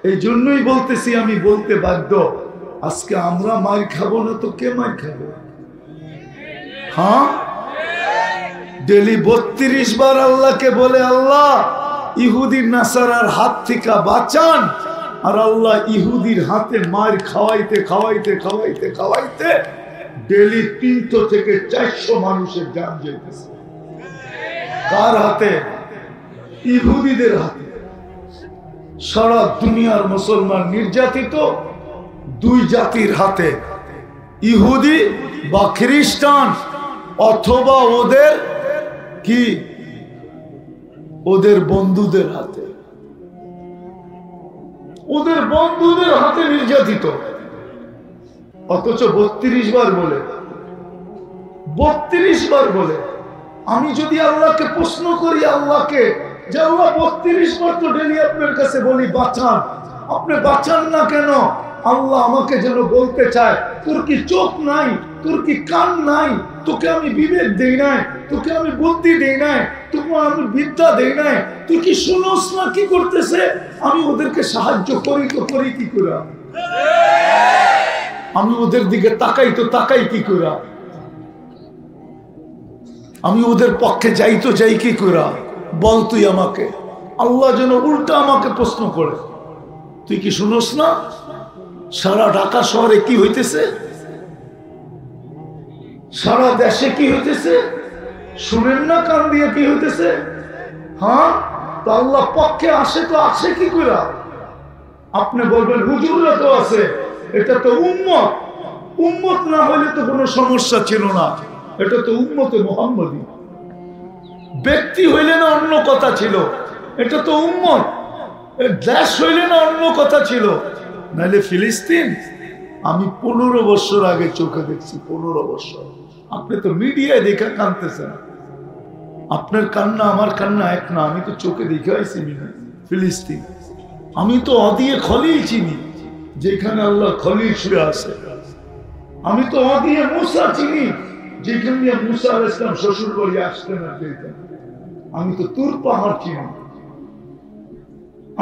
এই জন্যই বলতেছি, আমি বলতে বাধ্য, আজকে আমরা মার খাবো না তো কে মার খাবে? হ্যাঁ, ডেলি 32 বার আল্লাহকে বলে, আল্লাহ ইহুদি নাসারার হাত থেকে বাঁচান, আর আল্লাহ ইহুদির হাতে মার খাওয়াইতে খাওয়াইতে খাওয়াইতে খাওয়াইতে ডেলি 300 থেকে 400 মানুষের জান যাইতেছে। কার হাতে? ইহুদিদের হাতে। সারা দুনিয়ার মুসলমান নির্যাতিত 2 জাতির হাতে, ইহুদি বা খ্রিস্টান, অথবা ওদের কি, ওদের বন্ধুদের হাতে, ওদের বন্ধুদের হাতে নির্যাতিত। অথচ 32 বার বলে, 32 বার বলে, আমি যদি আল্লাহকে প্রশ্ন করি, আল্লাহকে যে আল্লাহ 32 বার তো ডেলি আপনার কাছে বলি বাঁচান, আপনি বাঁচান না কেন? আল্লাহ আমাকে যেন বলতে চায়, তোর কি চোখ নাই, তোর কি কান নাই, তোকে আমি বিবেক দেই নাই, তোকে আমি বুদ্ধি দেই নাই, তোকে আমি বিদ্যা দেই নাই, তুই কি শুনোস না কি করতেছে? আমি ওদেরকে সাহায্য করি তো করি কি করে? আমি ওদের দিকে তাকাই তো তাকাই কি করে? আমি ওদের পক্ষে যাই তো যাই কি করে? বল তুই আমাকে। আল্লাহ যেন উল্টা আমাকে প্রশ্ন করে, তুই কি শুনোস না? সারা ঢাকা শহরে কি হইতেছে, সারা দেশে কি হইতেছে, শুনেন না কান দিয়ে কি হইতেছে? হ্যাঁ, তো আল্লাহ পক্ষে আসে তো আসে কি করে? আপনি বলবেন হুজুররা তো আছে, এটা তো উম্মত, উম্মত না হলে তো কোনো সমস্যা ছিল না, এটা তো উম্মতে মুহাম্মদী। ব্যক্তি হইলে না অন্য কথা ছিল, এটা তো উম্মত। দেশ হইলে না অন্য কথা ছিল, নাহলে ফিলিস্তিন আমি 15 বছর আগে চোখে দেখছি, 15 বছর। আপনি তো মিডিয়ায় দেখে কাঁদতেছেন, আপনার কান্না আমার কান্না এক না। আমি তো চোখে দেখে আইছি ফিলিস্তিন। আমি তো অদিয়ে খলিল চিনি, যেখানে আল্লাহ খলিল শুয়ে আছে। আমি তো অদিয়ে মুসা চিনি, যেখান দিয়ে মুসা আলাইহিস সালাম শ্বশুর বাড়ি আসতেন আর যেতেন। আমি তো তুর পাহাড় চিনি,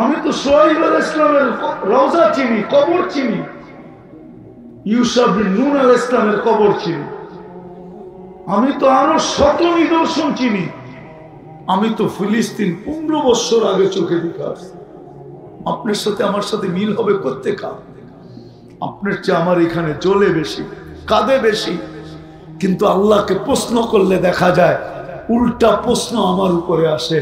আমি তো সোহাইব আলাইহিস সালামের রওজা চিনি, কবর চিনি, ইউসুফ বিন নূন আলাইহিস সালামের কবর চিনি। আমি তো আরো শত নিদর্শন চিনি। আমি তো ফিলিস্তিন 15 বছর আগে চোখে দেখে আসছি। আপনার সাথে আমার সাথে মিল হবে কোত্থেকে? আপনার চেয়ে আমার এখানে জ্বলে বেশি, কাঁদে বেশি, কিন্তু আল্লাহকে প্রশ্ন করলে দেখা যায় উল্টা প্রশ্ন আমার উপরে আসে।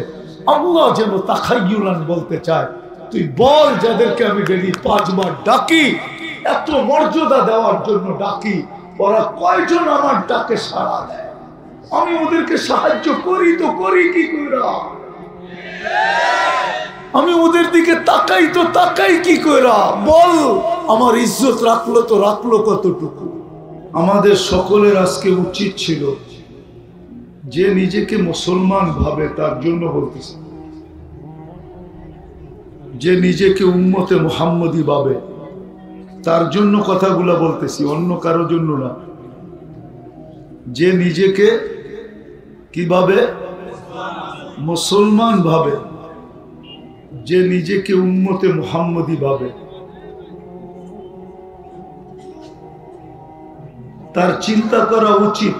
আল্লাহ যেন তাখাইয়ুলান বলতে চায়, তুই বল যাদেরকে আমি ডেলি 5 বার ডাকি, এত মর্যাদা দেওয়ার জন্য ডাকি, ওরা কয়জন আমার ডাকে সাড়া দেয়? আমি ওদেরকে সাহায্য করি তো করি কি করে? আমি ওদের দিকে তাকাই তো তাকাই কি করে? বল, আমার ইজ্জত রাখলো তো রাখলো কতটুকু? আমাদের সকলের আজকে উচিত ছিল, যে নিজেকে মুসলমান ভাবে তার জন্য বলতেছে, যে নিজেকে উম্মতে মুহাম্মদী ভাবে তার জন্য কথাগুলা বলতেছি, অন্য কারোর জন্য না। যে নিজেকে কিভাবে মুসলমান ভাবে, যে নিজেকে উম্মতে মুহাম্মদী ভাবে, তার চিন্তা করা উচিত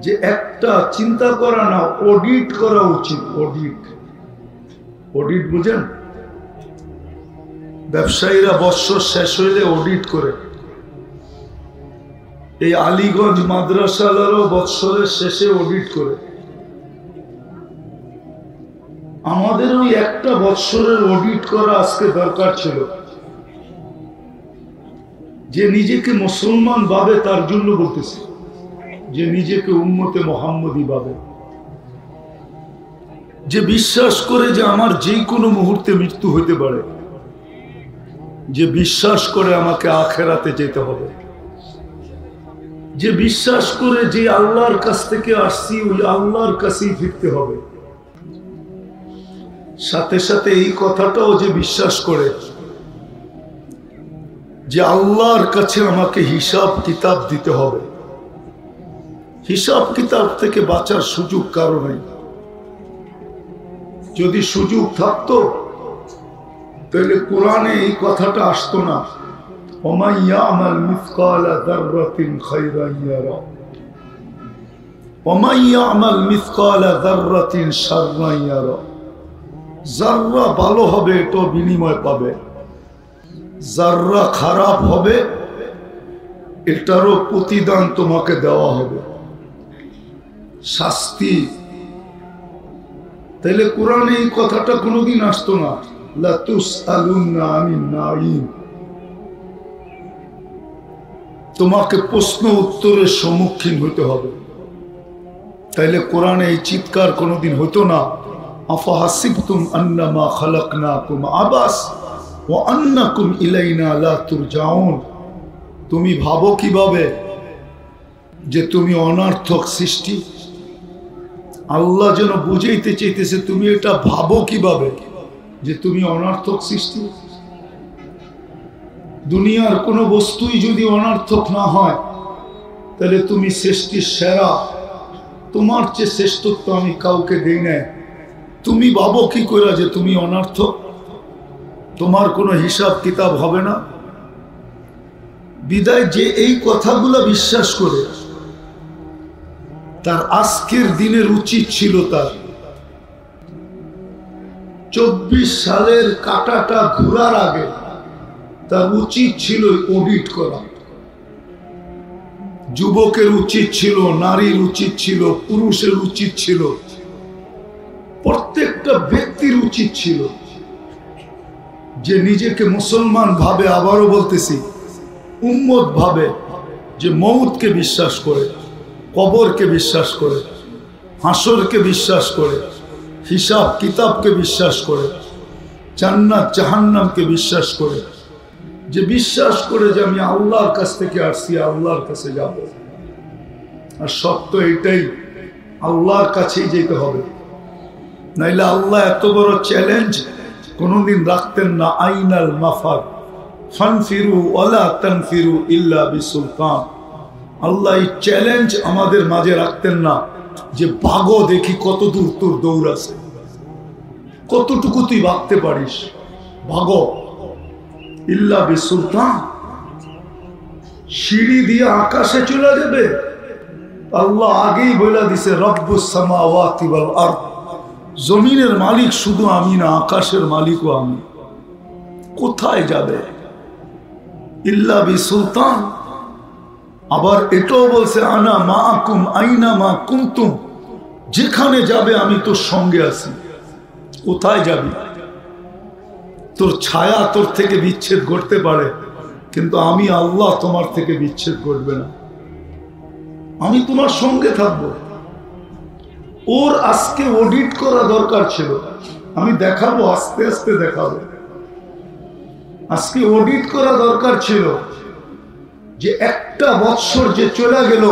যে একটা চিন্তা করা না, অডিট করা উচিত। অডিট, অডিট বুঝেন? ব্যবসায়ীরা বছর শেষ হইলে অডিট করে। এই আলীগঞ্জ মাদ্রাসালারও বছরের শেষে অডিট করে। আমাদের ওই একটা বছরের অডিট করা আজকে দরকার ছিল। যে নিজেকে মুসলমান ভাবে তার জন্য বলতেছে, যে নিজেকে উম্মতে মুহাম্মদী ভাবে, যে বিশ্বাস করে যে আমার যে কোনো মুহূর্তে মৃত্যু হতে পারে, যে বিশ্বাস করে আমাকে আখেরাতে যেতে হবে, যে বিশ্বাস করে যে আল্লাহর কাছ থেকে আসছি ওই আল্লাহর কাছেই ফিরতে হবে। সাথে সাথে এই কথাটাও যে বিশ্বাস করে যে আল্লাহর কাছে আমাকে হিসাব কিতাব দিতে হবে। হিসাব কিতাব থেকে বাঁচার সুযোগ কারো নেই। যদি সুযোগ থাকতো তাহলে কোরআনে এই কথাটা আসতো না, ওমান ইয়ামাল মিসকালা যাররাতিন খায়রান ইয়ারা ওমান ইয়ামাল মিসকালা যাররাতিন শাররান ইয়ারা। যাররা ভালো হবে তো বিনিময় পাবে, যাররা খারাপ হবে এটারও প্রতিদান তোমাকে দেওয়া হবে, শাস্তি। তাহলে কোরআনে এই কথাটা কোনোদিন আসতো না, লা তুসআলুনা আনিন নাঈম। তোমাকে প্রশ্ন উত্তরের সম্মুখীন হতে হবে। তাইলে কোরআনে এই চিৎকার কোনোদিন হতো না, আফাহাসিবতুম আন্নামা খালাকনাকুম আবাস ওয়া আন্নাকুম ইলাইনা লা তুরজাউন। তুমি ভাবো কিভাবে যে তুমি অনর্থক সৃষ্টি? আল্লাহ যেন বুঝাইতে চাইতেছে তুমি এটা ভাবো কিভাবে যে তুমি অনর্থক সৃষ্টি। দুনিয়ার কোনো বস্তুই যদি অনর্থক না হয় তাহলে তুমি সৃষ্টির সেরা, তোমার চেয়ে শ্রেষ্ঠত্ব আমি কাউকে দেই না। তুমি ভাবো কি করে যে তুমি অনর্থক? তোমার কোনো হিসাব কিতাব হবে না। বিদায় যে এই কথাগুলো বিশ্বাস করে, তার আজকের দিনের উচিত ছিল তার 24 সালের কাঁটাটা ঘোরার আগে তার উচিত ছিল অডিট করা। যুবকের উচিত ছিল, নারীর উচিত ছিল, পুরুষের উচিত ছিল, প্রত্যেকটা ব্যক্তির উচিত ছিল যে নিজেকে মুসলমান ভাবে, আবারও বলতেছি উম্মত ভাবে, যে মউতকে বিশ্বাস করে, কবরকে বিশ্বাস করে, হাসরকে বিশ্বাস করে, হিসাব কিতাবকে বিশ্বাস করে, জান্নাত জাহান্নামকে বিশ্বাস করে, যে বিশ্বাস করে যে আমি আল্লাহর কাছ থেকে আসছি, আল্লাহর কাছে যাব। আর সত্য এটাই, আল্লাহর কাছেই যেতে হবে। নাইলে আল্লাহ এত বড় চ্যালেঞ্জ কোনোদিন রাখতেন না, আইনাল মাফার ফানফিরু ওয়ালা তানফিরু ইল্লা বিসুলতান। আল্লাহ এই চ্যালেঞ্জ আমাদের মাঝে রাখতেন না যে ভাগো দেখি কত দূর তোর দৌড় আছে, কতটুকু তুই ভাগতে পারিস, ভাগো। ইল্লা বিসুলতান, সিঁড়ি দিয়ে আকাশে চলে যাবে। আল্লাহ আগেই বলে দিছে রব্বুস সামাওয়াতি ওয়াল আরদ, জমিনের মালিক শুধু আমি না, আকাশের মালিকও আমি। কোথায় যাবে? ইল্লা বিসুলতান। আবার এটাও বলছে আনা মাআকুম আইনা মা কুনতুম, যেখানে যাবে আমি তোর সঙ্গে আছি। কোথায় যাবি? তোর ছায়া তোর থেকে বিচ্ছেদ করতে পারে, কিন্তু আমি আল্লাহ তোমার থেকে বিচ্ছেদ করবে না, আমি তোমার সঙ্গে থাকবো। ওর আজকে অডিট করা দরকার ছিল, আমি দেখাবো, আস্তে আস্তে দেখাবো। আজকে অডিট করা দরকার ছিল যে একটা বৎসর যে চলে গেল,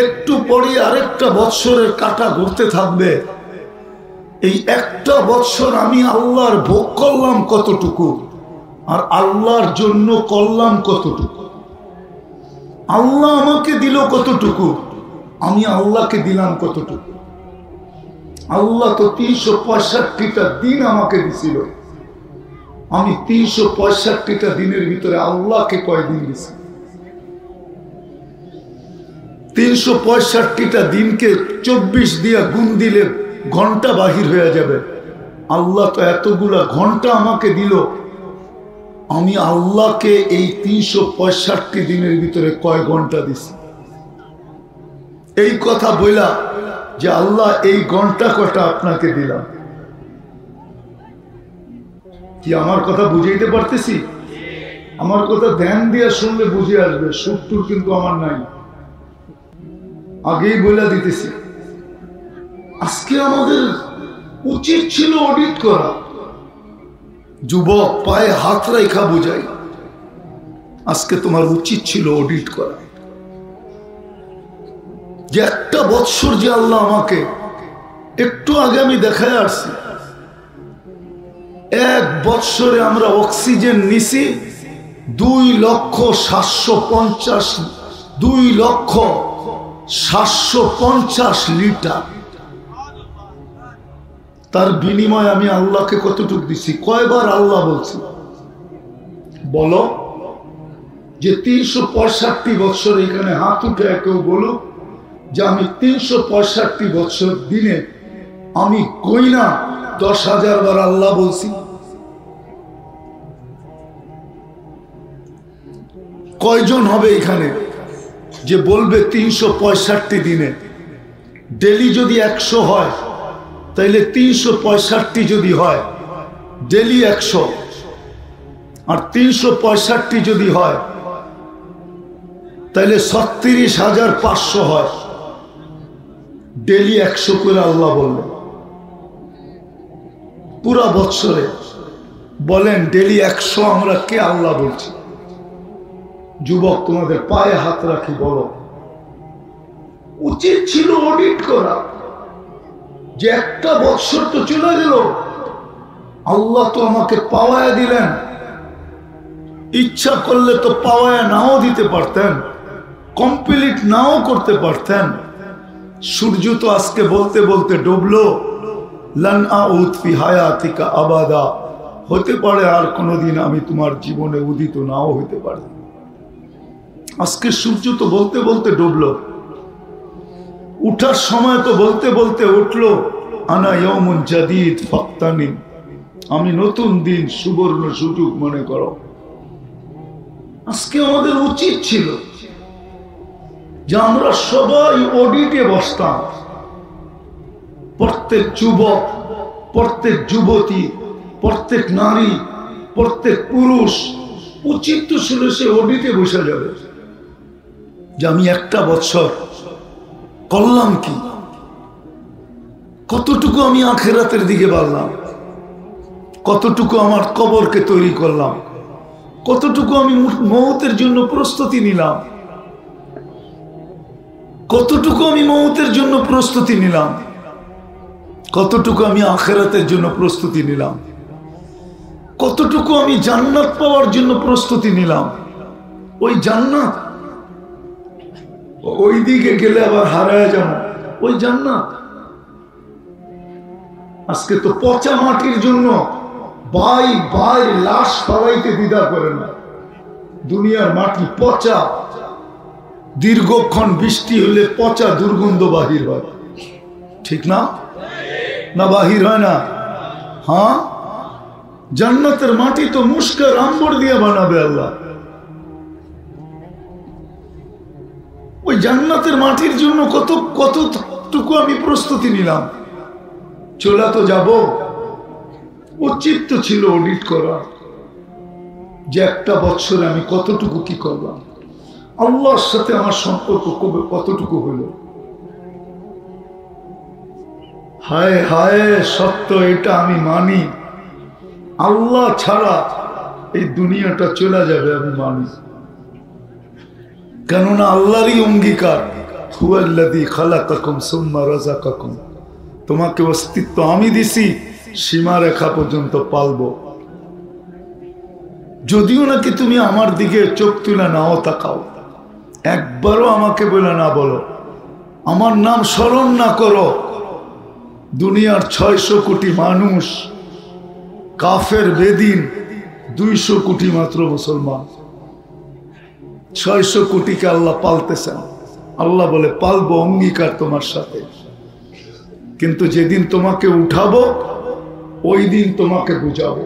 একটু পরে আরেকটা বৎসরের কাঁটা ঘুরতে থাকবে। এই একটা বৎসর আমি আল্লাহর ভোগ করলাম কতটুকু, আর আল্লাহর জন্য করলাম কতটুকু। আল্লাহ আমাকে দিল কতটুকু, আমি আল্লাহকে দিলাম কতটুকু। আল্লাহ তো 365টা দিন আমাকে দিছিল, আমি 365টা দিনের ভিতরে আল্লাহকে কয়দিন দিছি? 365টা দিনকে 24 দিয়ে গুণ দিলে ঘন্টা বাহির হয়ে যাবে। আল্লাহ তো এতগুলা ঘন্টা আমাকে দিল, আমি আল্লাহকে এই 365 দিনের ভিতরে কয় ঘন্টা দিছি? এই কথা বইলা যে আল্লাহ এই ঘন্টা কটা আপনাকে দিলাম। কি আমার কথা বুঝাইতে পারতেছি? আমার কথা ধ্যান দিয়ে শুনলে বুঝে আসবে, সুরটুর কিন্তু আমার নাই, আগেই বলে দিতেছি। আজকে আমাদের উচিত ছিল অডিট করা। যুবক পায়ে হাত রেখা বুঝাই, আজকে তোমার উচিত ছিল অডিট করা যে একটা বৎসর যে আল্লাহ আমাকে, একটু আগে আমি দেখায় আসছি, এক বৎসরে আমরা অক্সিজেন নিছি 2,750,000 লিটার। তার বিনিময়ে আমি আল্লাহকে কতটুকু দিছি? কয়বার আল্লাহ বলছি বলো? যে 365 বছর এখানে হাত উঠে কেউ বলুক যে আমি 365 বছর দিনে আমি কই না 10,000 বার আল্লাহ বলছি। কয়জন হবে এখানে যে বলবে 365 দিনে? ডেলি যদি 100 হয় তাইলে 365 যদি হয় ডেলি 100, আর 365 যদি হয় তাইলে 36,500 হয়। ডেলি 100 করে আল্লাহ বললেন পুরা বছরে। বলেন ডেলি 100 আমরা কে আল্লাহ বলছি? যুবক তোমাদের পায়ে হাত রাখি, বলো। উচিত ছিল অডিট করা, যে একটা বছর তো চলে গেল, আল্লাহ তো আমাকে পাওয়ায় দিলেন, ইচ্ছা করলে তো পাওয়ায় নাও দিতে পারতেন, কমপ্লিট নাও করতে পারতেন। সূর্য তো আজকে বলতে বলতে ডুবলো, লান আউদ ফি হায়াতিকা আবাদা, হতে পারে আর কোনোদিন আমি তোমার জীবনে উদিত নাও হইতে পারে। আজকে সূর্য তো বলতে বলতে ডুবলো, উঠার সময় তো বলতে বলতে উঠলো, আনা ইয়াউমুন জাদীদ ফাক্তানিম, আমি নতুন দিন, সুবর্ণ সুযোগ মনে করো। আজকে আমাদের উচিত ছিল যে আমরা সবাই অডিটে বসতাম। প্রত্যেক যুবক, প্রত্যেক যুবতী, প্রত্যেক নারী, প্রত্যেক পুরুষ উচিত তো ছিল সে অডিটে বসে যাবে যে আমি একটা বছর করলাম কি, কতটুকু আমি আখিরাতের দিকে বাড়লাম, কতটুকু আমার কবরকে তৈরি করলাম, কতটুকু আমি মওতের জন্য প্রস্তুতি নিলাম, কতটুকু আমি মওতের জন্য প্রস্তুতি নিলাম, কতটুকু আমি আখিরাতের জন্য প্রস্তুতি নিলাম, কতটুকু আমি জান্নাত পাওয়ার জন্য প্রস্তুতি নিলাম। ওই জান্নাত, ওই দিকে গেলে আবার হারায় যাব ওই জান্নাত। আজকে তো পচা মাটির জন্য ভাই ভাই লাশ ফালাইতে দ্বিধা করে না। দুনিয়ার মাটি পচা, দীর্ঘক্ষণ বৃষ্টি হলে পচা দুর্গন্ধ বাহির হয়, ঠিক না? না বাহির হয় না? হ্যাঁ, জান্নাতের মাটি তো মুস্কার আম্বর দিয়ে বানাবে আল্লাহ। ওই জান্নাতের মাটির জন্য কতটুকু আমি প্রস্তুতি নিলাম। চলে তো যাব, উচিত তো ছিল অডিট করা যে একটা বছরে আমি কতটুকু কি করলাম, আল্লাহর সাথে আমার সম্পর্ক কতটুকু হলো। হায় হায়, সত্য এটা আমি মানি, আল্লাহ ছাড়া এই দুনিয়াটা চলে যাবে আমি মানি। কেননা আল্লাহরই অঙ্গীকার, হুয়াল্লাযী খালাকাকুম সুম্মা রাযাকাকুম, তোমাকে অস্তিত্ব আমি দিছি, সীমা রেখা পর্যন্ত পালবো। যদিও নাকি তুমি আমার দিকে চোখ তুলে নাও তাকাও, একবারও আমাকে বলে না বলো, আমার নাম স্মরণ না করো, দুনিয়ার 600 কোটি মানুষ কাফের বেদিন, 200 কোটি মাত্র মুসলমান। 600 কোটিকে আল্লাহ পালতেছেন। আল্লাহ বলে পালবো, অঙ্গীকার তোমার সাথে, কিন্তু যেদিন তোমাকে উঠাবো ওই দিন তোমাকে বুঝাবো।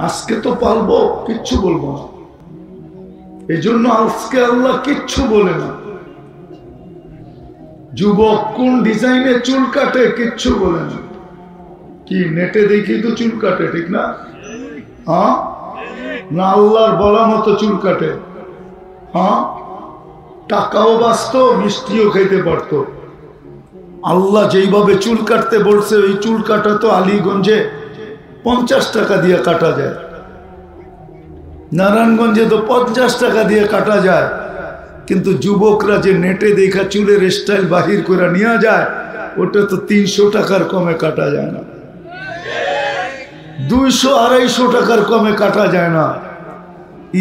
আজকে তো পালবো, কিচ্ছু বলবো না। এই জন্য আজকে আল্লাহ কিচ্ছু বলে না। যুবক কোন ডিজাইনে চুল কাটে কিচ্ছু বলে না। কি নেটে দেখি তো চুল কাটে, ঠিক না? হ্যাঁ না, আল্লাহর বলা মতো চুল কাটে। হ্যাঁ, টাকাও বাঁচত, মিষ্টিও খাইতে পারত। আল্লাহ যেইভাবে চুল কাটতে বলছে, ওই চুল কাটা তো আলীগঞ্জে 50 টাকা দিয়ে কাটা যায়, নারায়ণগঞ্জে তো 50 টাকা দিয়ে কাটা যায়। কিন্তু যুবকরা যে নেটে দেখা চুলের স্টাইল বাহির করে নিয়ে যায়, ওটা তো 300 টাকার কমে কাটা যায় না, 200-250 টাকার কমে কাটা যায় না।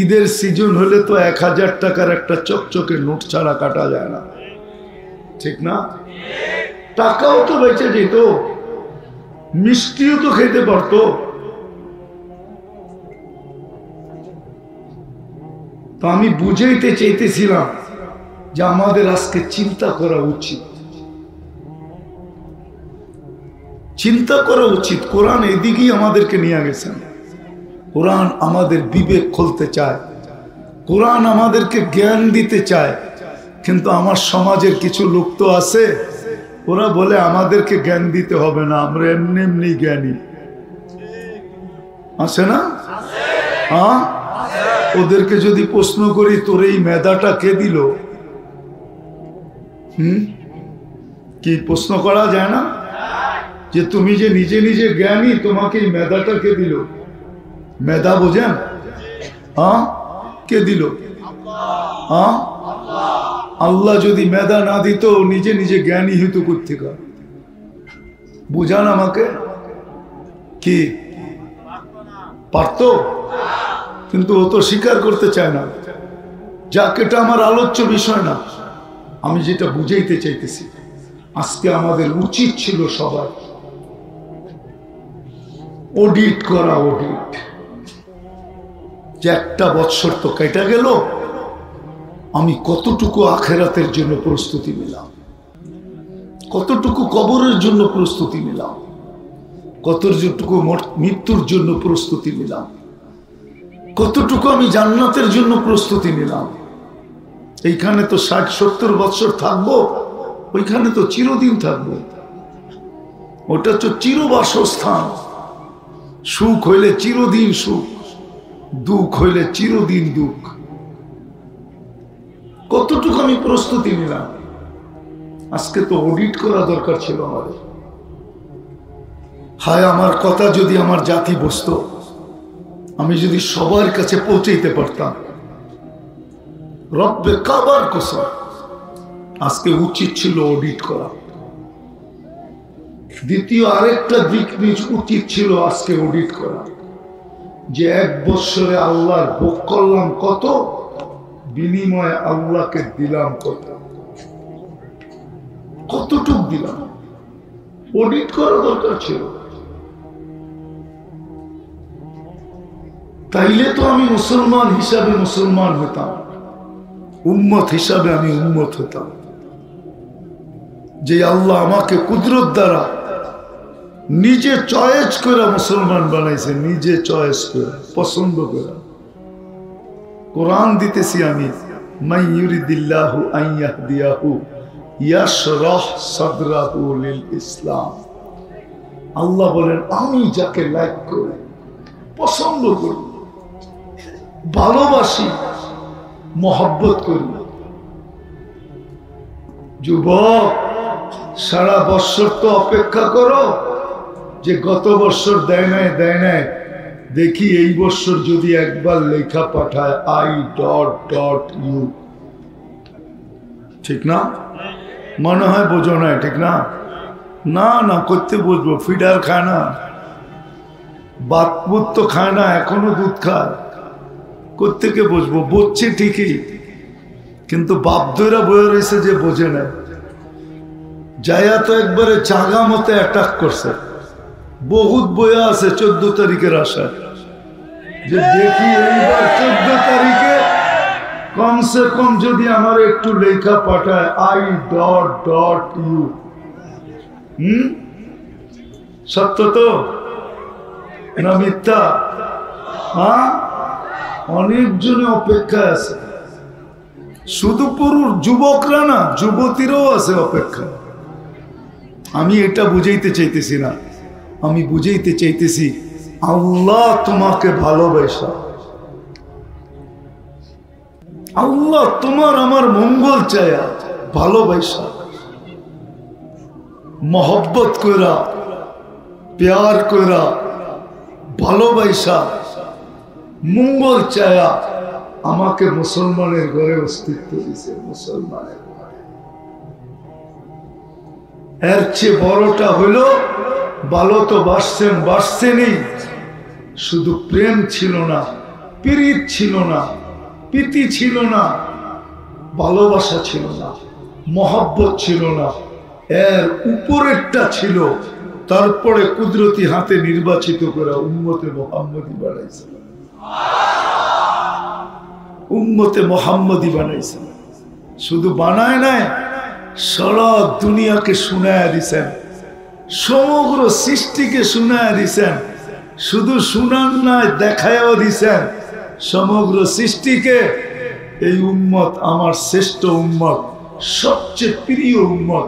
ঈদের সিজন হলে তো 1000 টাকার একটা চকচকে নোট ছাড়া কাটা যায় না, ঠিক না? টাকাও তো বেঁচে যেত। মিষ্টিও তো খেতে পারতো। তো আমি বুঝাইতে চাইতেছিলাম যে আমাদের আজকে চিন্তা করা উচিত, চিন্তা করা উচিত। কোরআন এদিকেই আমাদেরকে নিয়ে গেছেন। কোরআন আমাদের বিবেক খুলতে চায়, কোরআন আমাদেরকে জ্ঞান দিতে চায়। কিন্তু আমার সমাজের কিছু লোক তো আছে, ওরা বলে আমাদেরকে জ্ঞান দিতে হবে না, আমরা এমনি এমনি জ্ঞানী। আছে না? হ্যাঁ, ওদেরকে যদি প্রশ্ন করি তোর এই মেধাটা কে দিল, কি প্রশ্ন করা যায় না যে তুমি যে নিজে নিজে জ্ঞানী, তোমাকে এই মেধাটা কে দিল? মেধা বোঝেন? হ্যাঁ, কে দিল? হ্যাঁ, আল্লাহ যদি মেধা না দিত নিজে নিজে জ্ঞানী হইতো কোত্থেকে? বুঝান আমাকে। কি পারতো? কিন্তু ও তো স্বীকার করতে চায় না। যাক, এটা আমার আলোচ্য বিষয় না। আমি যেটা বুঝাইতে চাইতেছি, আজকে আমাদের উচিত ছিল সবাই অডিট করা। অডিট যে একটা বৎসর তো কেটে গেল, আমি কতটুকু আখেরাতের জন্য প্রস্তুতি নিলাম, কতটুকু কবরের জন্য প্রস্তুতি নিলাম, কতটুকু মৃত্যুর জন্য প্রস্তুতি নিলাম, কতটুকু আমি জান্নাতের জন্য প্রস্তুতি নিলাম। এইখানে তো 60-70 বছর থাকবো, ওইখানে তো চিরদিন থাকবো। ওটা তো চিরবাসস্থান। সুখ হইলে চিরদিন সুখ, দুঃখ হইলে চিরদিন দুঃখ। কতটুকু আমি প্রস্তুতি নিলাম? আজকে তো অডিট করা দরকার ছিল আমাদের। হায়, আমার কথা যদি আমার জাতি বুঝতো, আমি যদি সবার কাছে পৌঁছাইতে পারতাম, রব্বে কাবার কসম, আজকে উচিত ছিল অডিট করা। দ্বিতীয় আরেকটা দিক উচিত ছিল আজকে অডিট করা, যে 1 বৎসরে আল্লাহর ভোগ করলাম কত, বিনিময়ে আল্লাহকে দিলাম কত, কতটুক দিলাম। অডিট করা দরকার ছিল। তাইলে তো আমি মুসলমান হিসাবে মুসলমান হতাম, উম্মত হিসাবে আমি উম্মত হতাম। যে আল্লাহ আমাকে কুদরত দ্বারা নিজে চয়েস করে মুসলমান বানাইছে, নিজে চয়েস করে, পছন্দ করে। কোরআন দিতেছি আমি, মান ইউরিদিল্লাহু আন ইয়াহদিয়াহু ইয়াশরাহ সাদরাহু লিল ইসলাম। আল্লাহ বলেন, আমি যাকে লাইক করি, পছন্দ করি, ভালোবাসি, মহব্বত করি। যুবক, সারা বৎসর তো অপেক্ষা করো যে গত বৎসর দেয় নাই, দেখি এই বৎসর যদি একবার লেখা পাঠায় I.U। ঠিক না? মনে হয় বোঝো না, ঠিক না? না না, করতে বুঝবো। ফিডার খায় না, বাতবুত তো খায় না, এখনো দুধ খায়। কোত্থেকে বুঝবো? বুঝছে ঠিকই, কিন্তু বাপদইরা বয়ে রয়েছে যে বোঝে না। যাইয়া তো একবারে চাগা মতে অ্যাটাক করছে। বহুত বইয়া আছে 14 তারিখের আশায়, যে দেখি এইবার 14 তারিখে কমসে কম যদি আমার একটু লেখা পাঠায় I.U। সত্য তো না মিথ্যা? হ্যাঁ, অনেকজনে অপেক্ষায় আছে। শুধু পুরুষ যুবকরা না, যুবতীরাও আছে অপেক্ষা। আমি এটা বুঝাইতে চাইতেছি না, আমি বুঝাইতে চাইতেছি আল্লাহ তোমাকে ভালোবাসা, আল্লাহ তোমার আমার মঙ্গল চায়া ভালোবাসা, মহব্বত কইরা, প্যার কইরা, ভালোবাসা, মঙ্গল চায়া আমাকে মুসলমানের ঘরে অস্তিত্ব দিছে। মুসলমানের ঘরে এর চেয়ে বড়টা হইল, ভালো তো বাসছেনই, শুধু প্রেম ছিল না, প্রীত ছিল না, প্রীতি ছিল না, ভালোবাসা ছিল না, মহব্বত ছিল না। এর উপরেরটা ছিল তারপরে কুদরতি হাতে নির্বাচিত করে উম্মতে মুহাম্মদী বানাইছেন, উম্মতে মুহাম্মদী বানাইছেন। শুধু বানায় নাই, সারা দুনিয়াকে শুনায়া দিছেন, সমগ্র সৃষ্টিকে শুনায়া দিছেন। শুধু শুনান নাই, দেখায়ও দিছেন সমগ্র সৃষ্টিকে এই উম্মত আমার শ্রেষ্ঠ উম্মত, সবচেয়ে প্রিয় উম্মত,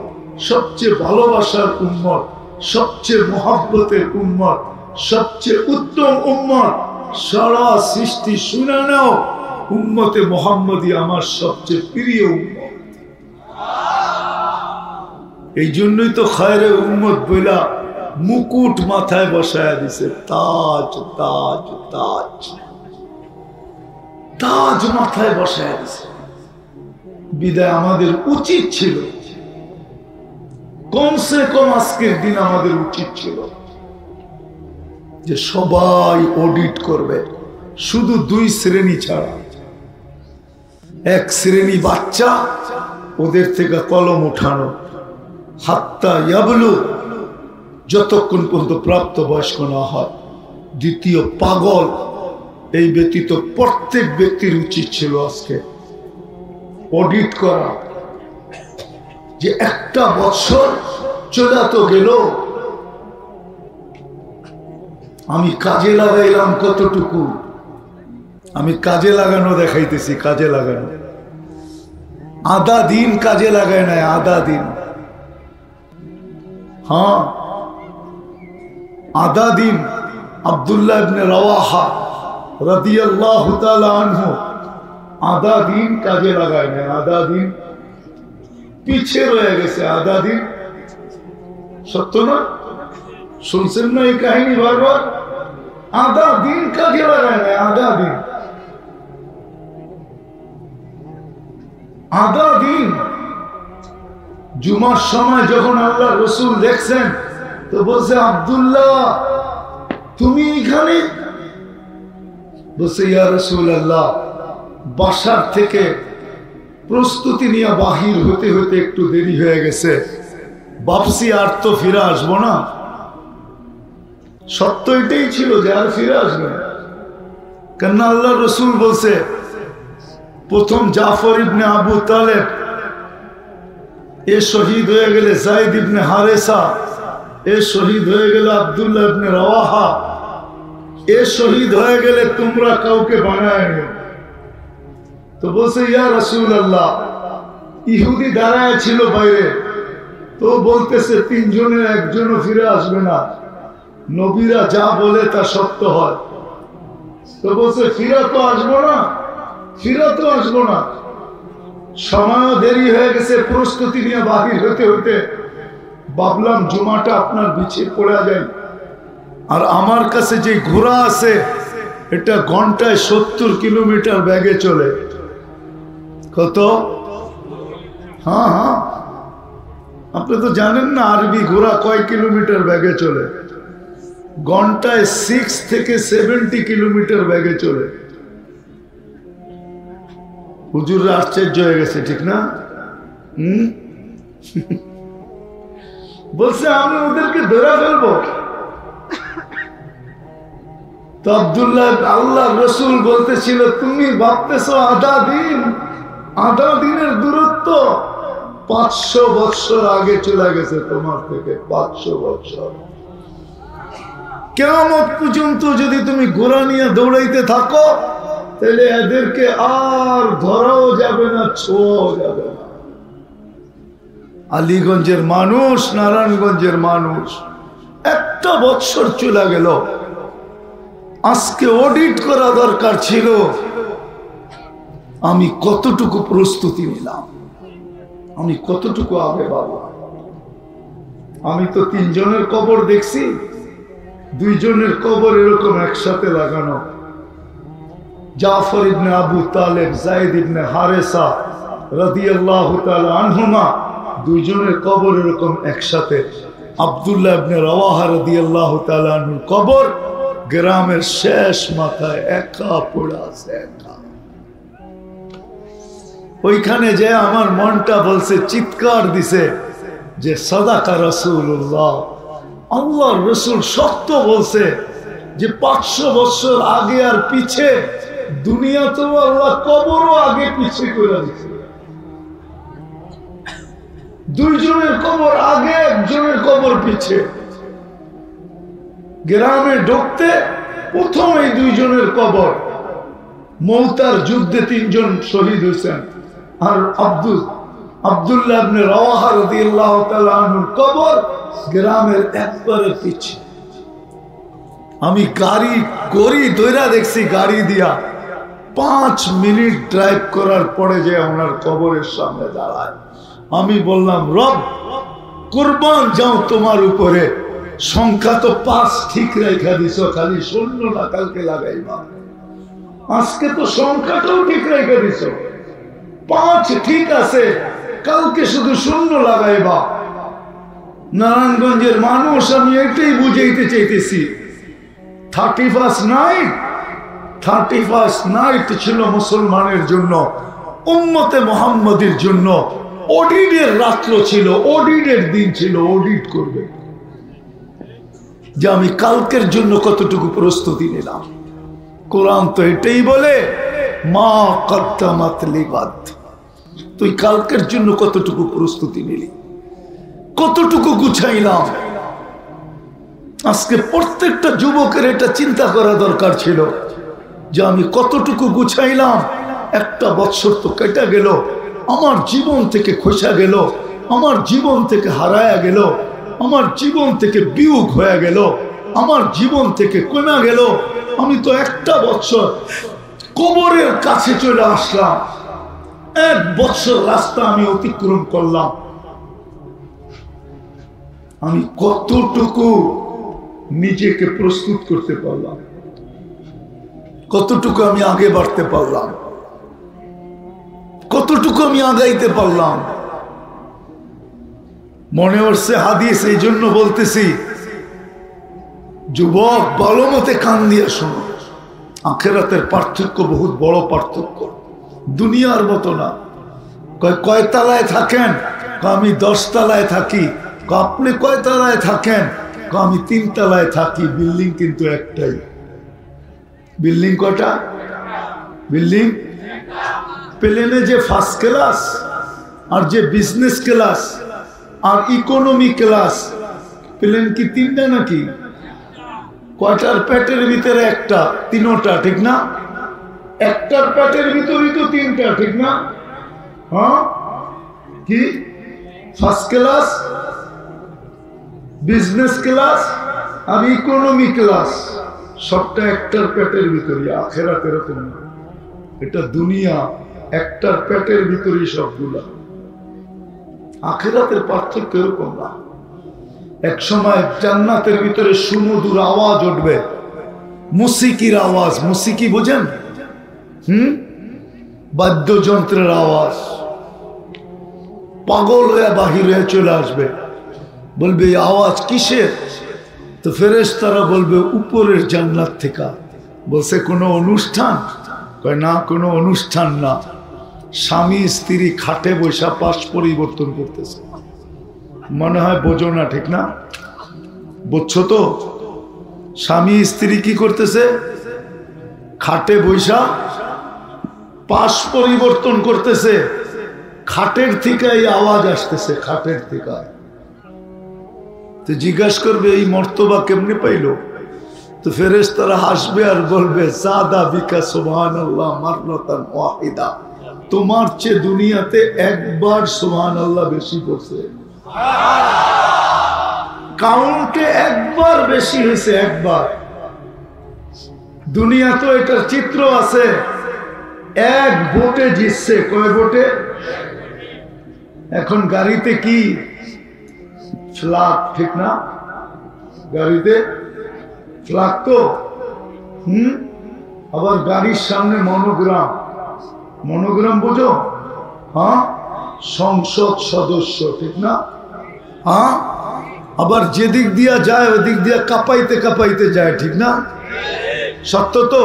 সবচেয়ে ভালোবাসার উম্মত, সবচেয়ে মোহাব্বতের উম্মত, সবচেয়ে উত্তম উম্মত। সারা সৃষ্টি শুনে নাও, উম্মতে মুহাম্মদী আমার সবচেয়ে প্রিয় উম্মত। এই জন্যই তো খায়রে উম্মত বইলা মুকুট মাথায় বসায়া দিছে, তাজ তাজ তাজ তাজ মাথায় বসায়া দিছে। বিদায় আমাদের উচিত ছিল, কমসে কম আজকের দিন আমাদের উচিত ছিল যে সবাই অডিট করবে, শুধু দুই শ্রেণী ছাড়া। এক শ্রেণী বাচ্চা, ওদের থেকে কলম উঠানো, হাত্তা ইয়াবলু, যতক্ষণ পর্যন্ত প্রাপ্ত বয়স্ক না হয়। দ্বিতীয় পাগল। এই ব্যতীত প্রত্যেক ব্যক্তির উচিত ছিল আজকে অডিট করা, যে একটা বছর চলে তো গেল, আমি কাজে লাগাইলাম কতটুকু। আমি কাজে লাগানো দেখাইতেছি, কাজে লাগানো। আধা দিন কাজে লাগায় নাই, আধা দিন। হ্যাঁ, আধা দিন। আব্দুল্লাহ ইবনে রাওয়াহা রাদিয়াল্লাহু তাআলা আনহু আধা দিন কাজে লাগায় নাই, আধা দিন পিছে রয়ে গেছে, আধা দিন। সত্য না? শুনছেন না এই কাহিনী বারবার? আধা দিন কাজে লাগায় নাই, আধা দিন, আধা দিন। জুমার সময় যখন আল্লাহ রসুল দেখছেন, তো বলছে, আব্দুল্লাহ তুমি এখানে? বলছে, ইয়া রাসূলুল্লাহ, বাসার থেকে প্রস্তুতি নিয়ে বাহির হতে হতে একটু দেরি হয়ে গেছে, ভাবছি আর তো ফিরে আসবো না। সত্য এটাই ছিল যে আর ফিরে আসবে, কেন আল্লাহ রসুল বলছে, প্রথম জাফর ইবনে আবু তালেব এ শহীদ হয়ে গেলে, যায়েদ ইবনে হারেসা এ শহীদ হয়ে গেলে, আব্দুল্লাহ ইবনে রাওয়াহা এ শহীদ হয়ে গেলে তোমরা কাউকে বানায় নিও। তো বলছে, ইয়া রাসূলুল্লাহ, ইহুদি দাঁড়ায় ছিল বাইরে, তো বলতেছে তিনজনের একজনও ফিরে আসবে না, নবীরা যা বলে তা সত্য হয়। তো বলছে, ফিরে তো আসবো না, ফিরে তো আসবো না। সময়ও দেরি হয়ে গেছে, প্রস্তুতি নিয়ে বাহির হতে হতে ভাবলাম জুমাটা আপনার বিছিয়ে পড়ে যায়। আর আমার কাছে যে ঘোড়া আছে, এটা ঘন্টায় 70 কিলোমিটার বেগে চলে। কত? হ্যাঁ হ্যাঁ, আপনি তো জানেন না আরবি ঘোড়া কয় কিলোমিটার বেগে চলে? ঘন্টায় 6 থেকে 70 কিলোমিটার বেগে চলে। হুজুররা আশ্চর্য হয়ে গেছে, ঠিক না? বলছে, আমি ওদেরকে ধরে ফেলবো। তো আব্দুল্লাহ, আল্লাহ রসুল বলতেছিল, তুমি ভাবতেছো আধা দিন, আধা দিনের দূরত্ব 500 বছর আগে চলে গেছে তোমার থেকে, 500 বছর। কিয়ামত পর্যন্ত যদি তুমি ঘোড়া নিয়ে দৌড়াইতে থাকো, তাহলে এদেরকে আর ধরাও যাবে না, ছোঁয়াও যাবে না। আলীগঞ্জের মানুষ, নারায়ণগঞ্জের মানুষ, একটা বছর চলে গেল। আজকে অডিট করা দরকার ছিল, আমি কতটুকু প্রস্তুতি নিলাম, আমি কতটুকু আগে বাবা। আমি তো 3 জনের কবর দেখছি, 2 জনের কবর এরকম একসাথে লাগানো। জাফর ইবনে আবু তালেব, যায়েদ ইবনে হারেসা রাদিয়াল্লাহু তাআলা আনহুমা, 2 জনের কবর এরকম একসাথে। আব্দুল্লাহ ইবনে রাওয়াহা রাদিয়াল্লাহু তাআলা আনহুর কবর গ্রামের শেষ মাথায় একা পড়ে আছে, একা। ওইখানে যে আমার মনটা বলছে, চিৎকার দিছে যে সাদাকা রাসূলুল্লাহ, আল্লাহর রাসূল শক্ত বলছে যে 500 বছর আগে আর পিছে দুনিয়াতেও আল্লাহ কবরও আগে পিছে করে দিচ্ছে। দুইজনের কবর আগে, একজনের কবর পিছে। গ্রামে ঢুকতে প্রথম এই দুইজনের কবর। মৌতার যুদ্ধে 3 জন শহীদ হয়েছেন। আর আব্দুল্লাহ ইবনে রাওয়াহা রাদিয়াল্লাহু তাআলা আনহুর কবর গ্রামের একবারে পিছে। আমি গাড়ি গড়ি দইরা দেখছি, গাড়ি দিয়া 5 মিনিট ড্রাইভ করার পরে যে ওনার কবরের সামনে দাঁড়ায়। আমি বললাম, রব কুরবান যাও তোমার উপরে, সংখ্যা তো 5 ঠিক রেখা দিছো, খালি শূন্য না কালকে লাগাইবা। আজকে তো সংখ্যাটাও ঠিক রেখে দিছো, 5 ঠিক আছে, কালকে শুধু শূন্য লাগাইবা। নারায়ণগঞ্জের মানুষ, আমি এটাই বুঝাইতে চাইতেছি, 31st নাইট ছিল মুসলমানের জন্য, উম্মতে মুহাম্মাদের জন্য অডিটের রাত্র ছিল, অডিটের দিন ছিল। অডিট করবে যে আমি কালকের জন্য কতটুকু প্রস্তুতি নিলাম। কোরআন তো এটাই বলে, মা কদ্দামাত লিগাদ, তুই কালকের জন্য কতটুকু প্রস্তুতি নিলি, কতটুকু গুছাইলাম। আজকে প্রত্যেকটা যুবকের এটা চিন্তা করা দরকার ছিল যে আমি কতটুকু গুছাইলাম। 1 বছর তো কেটে গেল, আমার জীবন থেকে খসা গেল, আমার জীবন থেকে হারায়া গেল, আমার জীবন থেকে বিয়োগ হয়ে গেল, আমার জীবন থেকে কমে গেল। আমি তো 1 বছর কবরের কাছে চলে আসলাম, 1 বছর রাস্তা আমি অতিক্রম করলাম। আমি কতটুকু নিজেকে প্রস্তুত করতে পারলাম, কতটুকু আমি আগে বাড়তে পারলাম, কতটুকু আমি আগাইতে পারলাম। মনে হচ্ছে হাদিস, এই জন্য বলতেছি যুবক ভালো মতে কান দিয়ে শোনো। আখিরাতের পার্থক্য বহুত বড় পার্থক্য, দুনিয়ার মতো না। কয় তলায় থাকেন? আমি 10 তলায় থাকি। আপনি কয় তলায় থাকেন? আমি 3 তলায় থাকি। বিল্ডিং কিন্তু একটাই। বিল্ডিং কটা? বিল্ডিং প্লেনে যে 1st ক্লাস আর যে বিজনেস ক্লাস আর ইকোনমি ক্লাস, প্লেন কি 3টা নাকি? কয়টার পেটের ভিতরে একটা? 3টা, ঠিক না? একটার পেটের ভিতরেই তো 3টা, ঠিক না? হ্যাঁ, কি 1st ক্লাস, বিজনেস ক্লাস আর ইকোনমি ক্লাস, সবটা একটার পেটের ভিতরে। আখিরাত এরকম না, এটা দুনিয়া, একটার পেটের ভিতরে সবগুলা। আখিরাতের পার্থক্য এরকম না। এক সময় জান্নাতের ভিতরে সুমধুর আওয়াজ উঠবে, মুসিকির আওয়াজ। মুসিকি বোঝেন? বাদ্যযন্ত্রের আওয়াজ। পাগল হয়ে বাহির হয়ে চলে আসবে, বলবে এই আওয়াজ কিসের? তো ফেরেশতারা বলবে উপরের জান্নাত থেকে। বলছে কোনো অনুষ্ঠান? কয় না, কোনো অনুষ্ঠান না, স্বামী স্ত্রী খাটে বৈশা পাশ পরিবর্তন করতেছে। মনে হয় বোঝো না, ঠিক না? বুঝছো তো? স্বামী স্ত্রী কি করতেছে? খাটে বৈশা পাশ পরিবর্তন করতেছে। খাটের থেকে এই আওয়াজ আসতেছে, খাটের থেকে। তো জিজ্ঞাসা করবে এই মর্তবা কেমনে পাইলো? তো ফেরেশতারা হাসবে আর বলবে সাদা বিকা সুবহানাল্লাহ মাররাতান ওয়াহিদা, তোমার চেয়ে দুনিয়াতে একবার সুবহানাল্লাহ বেশি পড়ছে। কাউন্টে একবার বেশি হয়েছে, একবার। দুনিয়া তো এটার চিত্র আছে, 1 ভোটে জিতছে। কয় ভোটে? এখন গাড়িতে কি ফ্ল্যাগ, ঠিক না? গাড়িতে ফ্ল্যাগ তো আবার গাড়ির সামনে মনোগ্রাম। মনোগ্রাম বোঝো? হ্যাঁ, সংসদ সদস্য, ঠিক না? হ্যাঁ, আবার যেদিক দিয়া যায় ওদিক দিয়া কাঁপাইতে কাঁপাইতে যায়, ঠিক না? সত্য তো?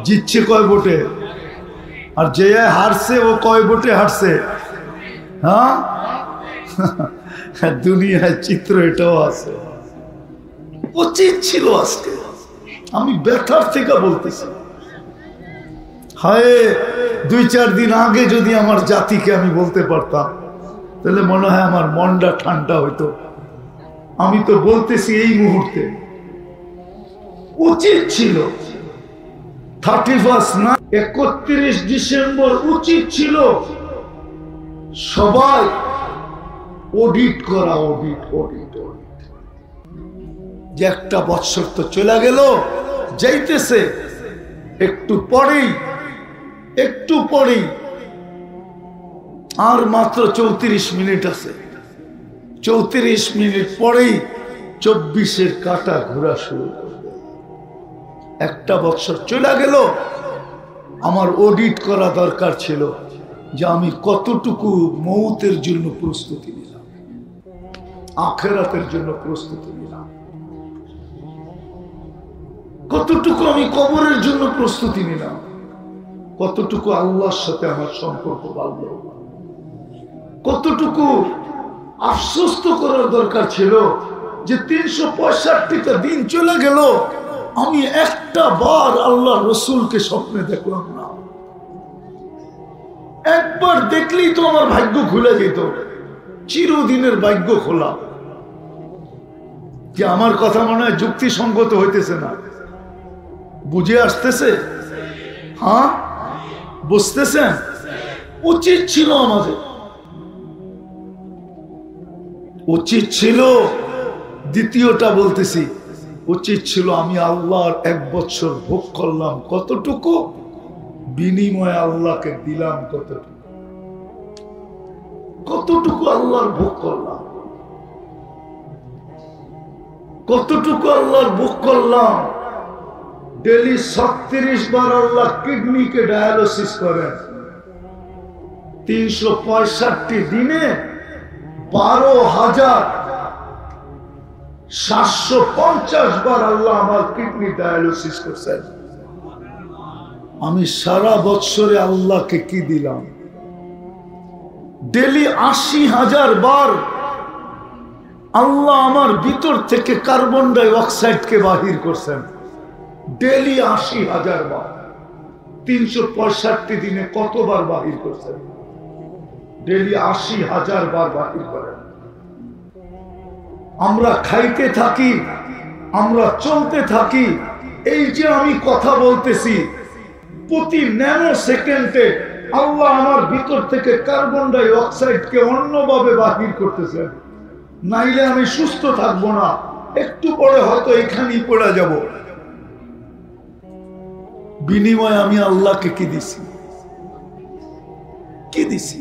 জিতছে কয় ভোটে? আর যে হারছে ও কয় ভোটে হারছে? হ্যাঁ, দুনিয়ার চিত্র এটাও আছে। উচিত ছিল আজকে। আমি ব্যথার থেকে বলতেছি, হায় 2-4 দিন আগে যদি আমার জাতিকে আমি বলতে পারতাম, তাহলে মনে হয় আমার মনটা ঠান্ডা হইতো। আমি তো বলতেছি এই মুহূর্তে উচিত ছিল 31 না 31 ডিসেম্বর উচিত ছিল সবাই অডিট করা, অডিট। যে একটা বৎসর তো চলে গেল, যাইতেছে, একটু পরেই আর মাত্র 34 মিনিট আছে। 34 মিনিট পরেই 24-এর কাঁটা ঘোরা শুরু করবে। একটা বৎসর চলে গেল, আমার অডিট করা দরকার ছিল যে আমি কতটুকু মৌতের জন্য প্রস্তুতি নিলাম, আখিরাতের জন্য প্রস্তুতি নিলাম, কতটুকু আমি কবরের জন্য প্রস্তুতি নিলাম, কতটুকু আল্লাহর সাথে আমার সম্পর্ক বাড়ল, কতটুকু আফসোস তো করার দরকার ছিল যে 365টা দিন চলে গেল, আমি একটা বার আল্লাহ রসুলকে স্বপ্নে দেখলাম না। একবার দেখলেই তো আমার ভাগ্য খুলে যেত, চিরদিনের ভাগ্য খোলা। যে আমার কথা মনে হয় যুক্তিসঙ্গত হইতেছে না, বুঝে আসতেছে? হ্যাঁ, বুঝতেছেন? উচিত ছিল আমাদের, উচিত ছিল। দ্বিতীয়টা বলতেছি, উচিত ছিল আমি আল্লাহর 1 বছর ভোগ করলাম কতটুকু, বিনিময়ে আল্লাহকে দিলাম কতটুকু আল্লাহর ভোগ করলাম, কতটুকু আল্লাহর ভোগ করলাম। ডেলি 36 বার আল্লাহ কিডনিকে ডায়ালিসিস করেন, 365 দিনে 12,750 বার আল্লাহ আমার কিডনি ডায়ালিসিস করছেন। আমি সারা বছরে আল্লাহকে কি দিলাম? ডেলি 80,000 বার আল্লাহ আমার ভিতর থেকে কার্বন ডাই অক্সাইডকে বাহির করছেন। ডেলি 80,000 বার, 365 দিনে কতবার বাহির করছেন? ডেলি 80,000 বার বাহির করেন। আমরা খাইতে থাকি, আমরা চলতে থাকি, এই যে আমি কথা বলতেছি, প্রতি ন্যানো সেকেন্ডে আল্লাহ আমার ভিতর থেকে কার্বন ডাই অক্সাইডকে অন্যভাবে বাহির করতেছেন। নাইলে আমি সুস্থ থাকবো না, একটু পরে হয়তো এখানেই পড়ে যাব। বিনিময়ে আমি আল্লাহকে কি দিছি? কি দিছি?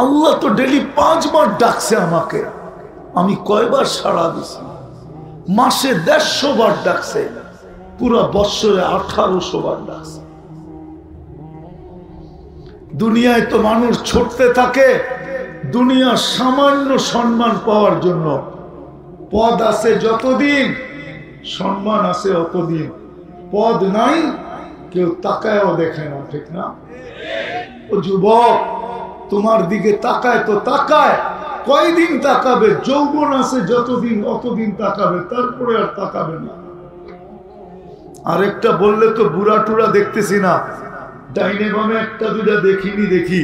আল্লাহ তো ডেলি 5 বার ডাকছে আমাকে, আমি কয়বার সাড়া দিছি? মাসে 150 বার ডাকছে, পুরা বৎসরে 1800 বার ডাকছে। দুনিয়ায় তো মানুষ ছুটতে থাকে দুনিয়ার সামান্য সম্মান পাওয়ার জন্য। পদ আছে যতদিন, সম্মান আছে অতদিন। পদ নাই, কেউ তাকায়ও দেখে না, ঠিক না? ও যুবক, তোমার দিকে তাকায় তো তাকায়, কয়দিন তাকাবে? যৌবন আছে যতদিন অতদিন তাকাবে, তারপরে আর তাকাবে না। আরেকটা বললে তো বুড়া টুরা দেখতেছি না, ডাইনে বামে 1-2টা দেখিনি, দেখি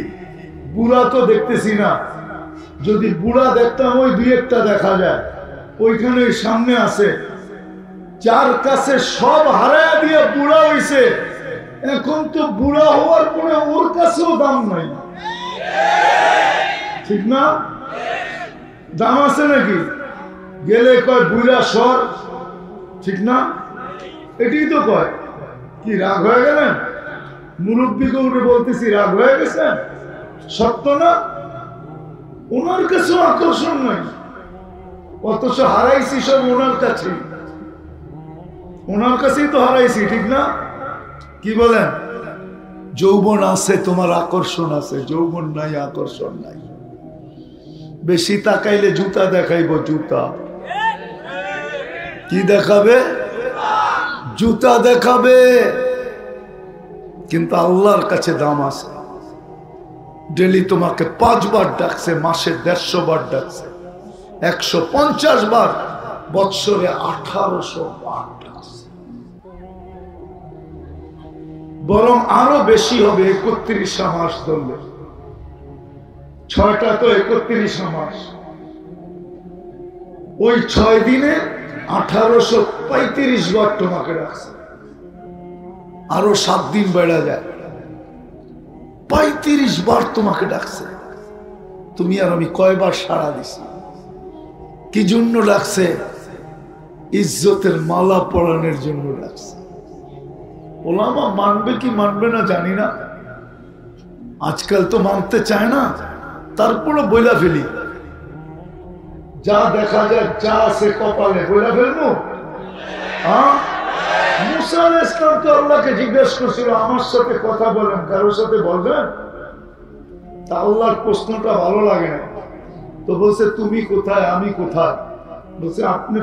বুড়া তো দেখতেছি না। যদি বুড়া দেখতাম ওই 2-1টা দেখা যায়, ওইখানে সামনে আছে। যার কাছে সব হারায়া দিয়ে বুড়া হইছে, এখন তো বুড়া হওয়ার পরে ওর কাছেও দাম নাই, ঠিক না? দাম আছে নাকি? গেলে কয় বুড়া সর, ঠিক না? এটাই তো কয়। কি রাগ হয়ে গেলেন? মুরব্বীকে উঠে বলতেছি রাগ হয়ে গেছেন? সত্য না? ওনার কাছেও আকর্ষণ নাই, অথচ হারাইছি সব ওনার কাছে। ওনার কাছেই তো হারাইছি, ঠিক না? কি বলেন? যৌবন আছে, তোমার আকর্ষণ আছে, যৌবন নাই, আকর্ষণ নাই। বেশি তাকাইলে জুতা দেখাইব, জুতা। কি দেখাবে? জুতা দেখাবে। কিন্তু আল্লাহর কাছে দাম আছে। ডেলি তোমাকে 5 বার ডাকছে, মাসে 150 বার ডাকছে, 150 বার বৎসরে 1800 বার ডাকছে, বরং আরো বেশি হবে 31 মাস ধরলে। 6টা তো 31 মাস, ওই 6 দিনে 1835 বার তোমাকে ডাকছে। আরো 7 দিন বেড়া যায়, 35 বার তোমাকে ডাকছে। তুমি আর আমি কয়বার সাড়া দিছি? কি জন্য ডাকছে? ইজ্জতের মালা পরানোর জন্য ডাকছে। ওলামা মানবে কি মানবে না জানি না, আজকাল তো মানতে চায় না, তারপরে বইলা ফেলি। যা দেখা যায়, যা আছে কপালে বইলা ফেলবো। মুসা আলাইহিস সালাম তো আল্লাহকে জিজ্ঞেস করছিল, আমার সাথে কথা বলেন, কারোর সাথে বলবেন? তা আল্লাহর প্রশ্নটা ভালো লাগে না, তো বলছে তুমি কোথায়, আমি কোথায়? বলছে আপনি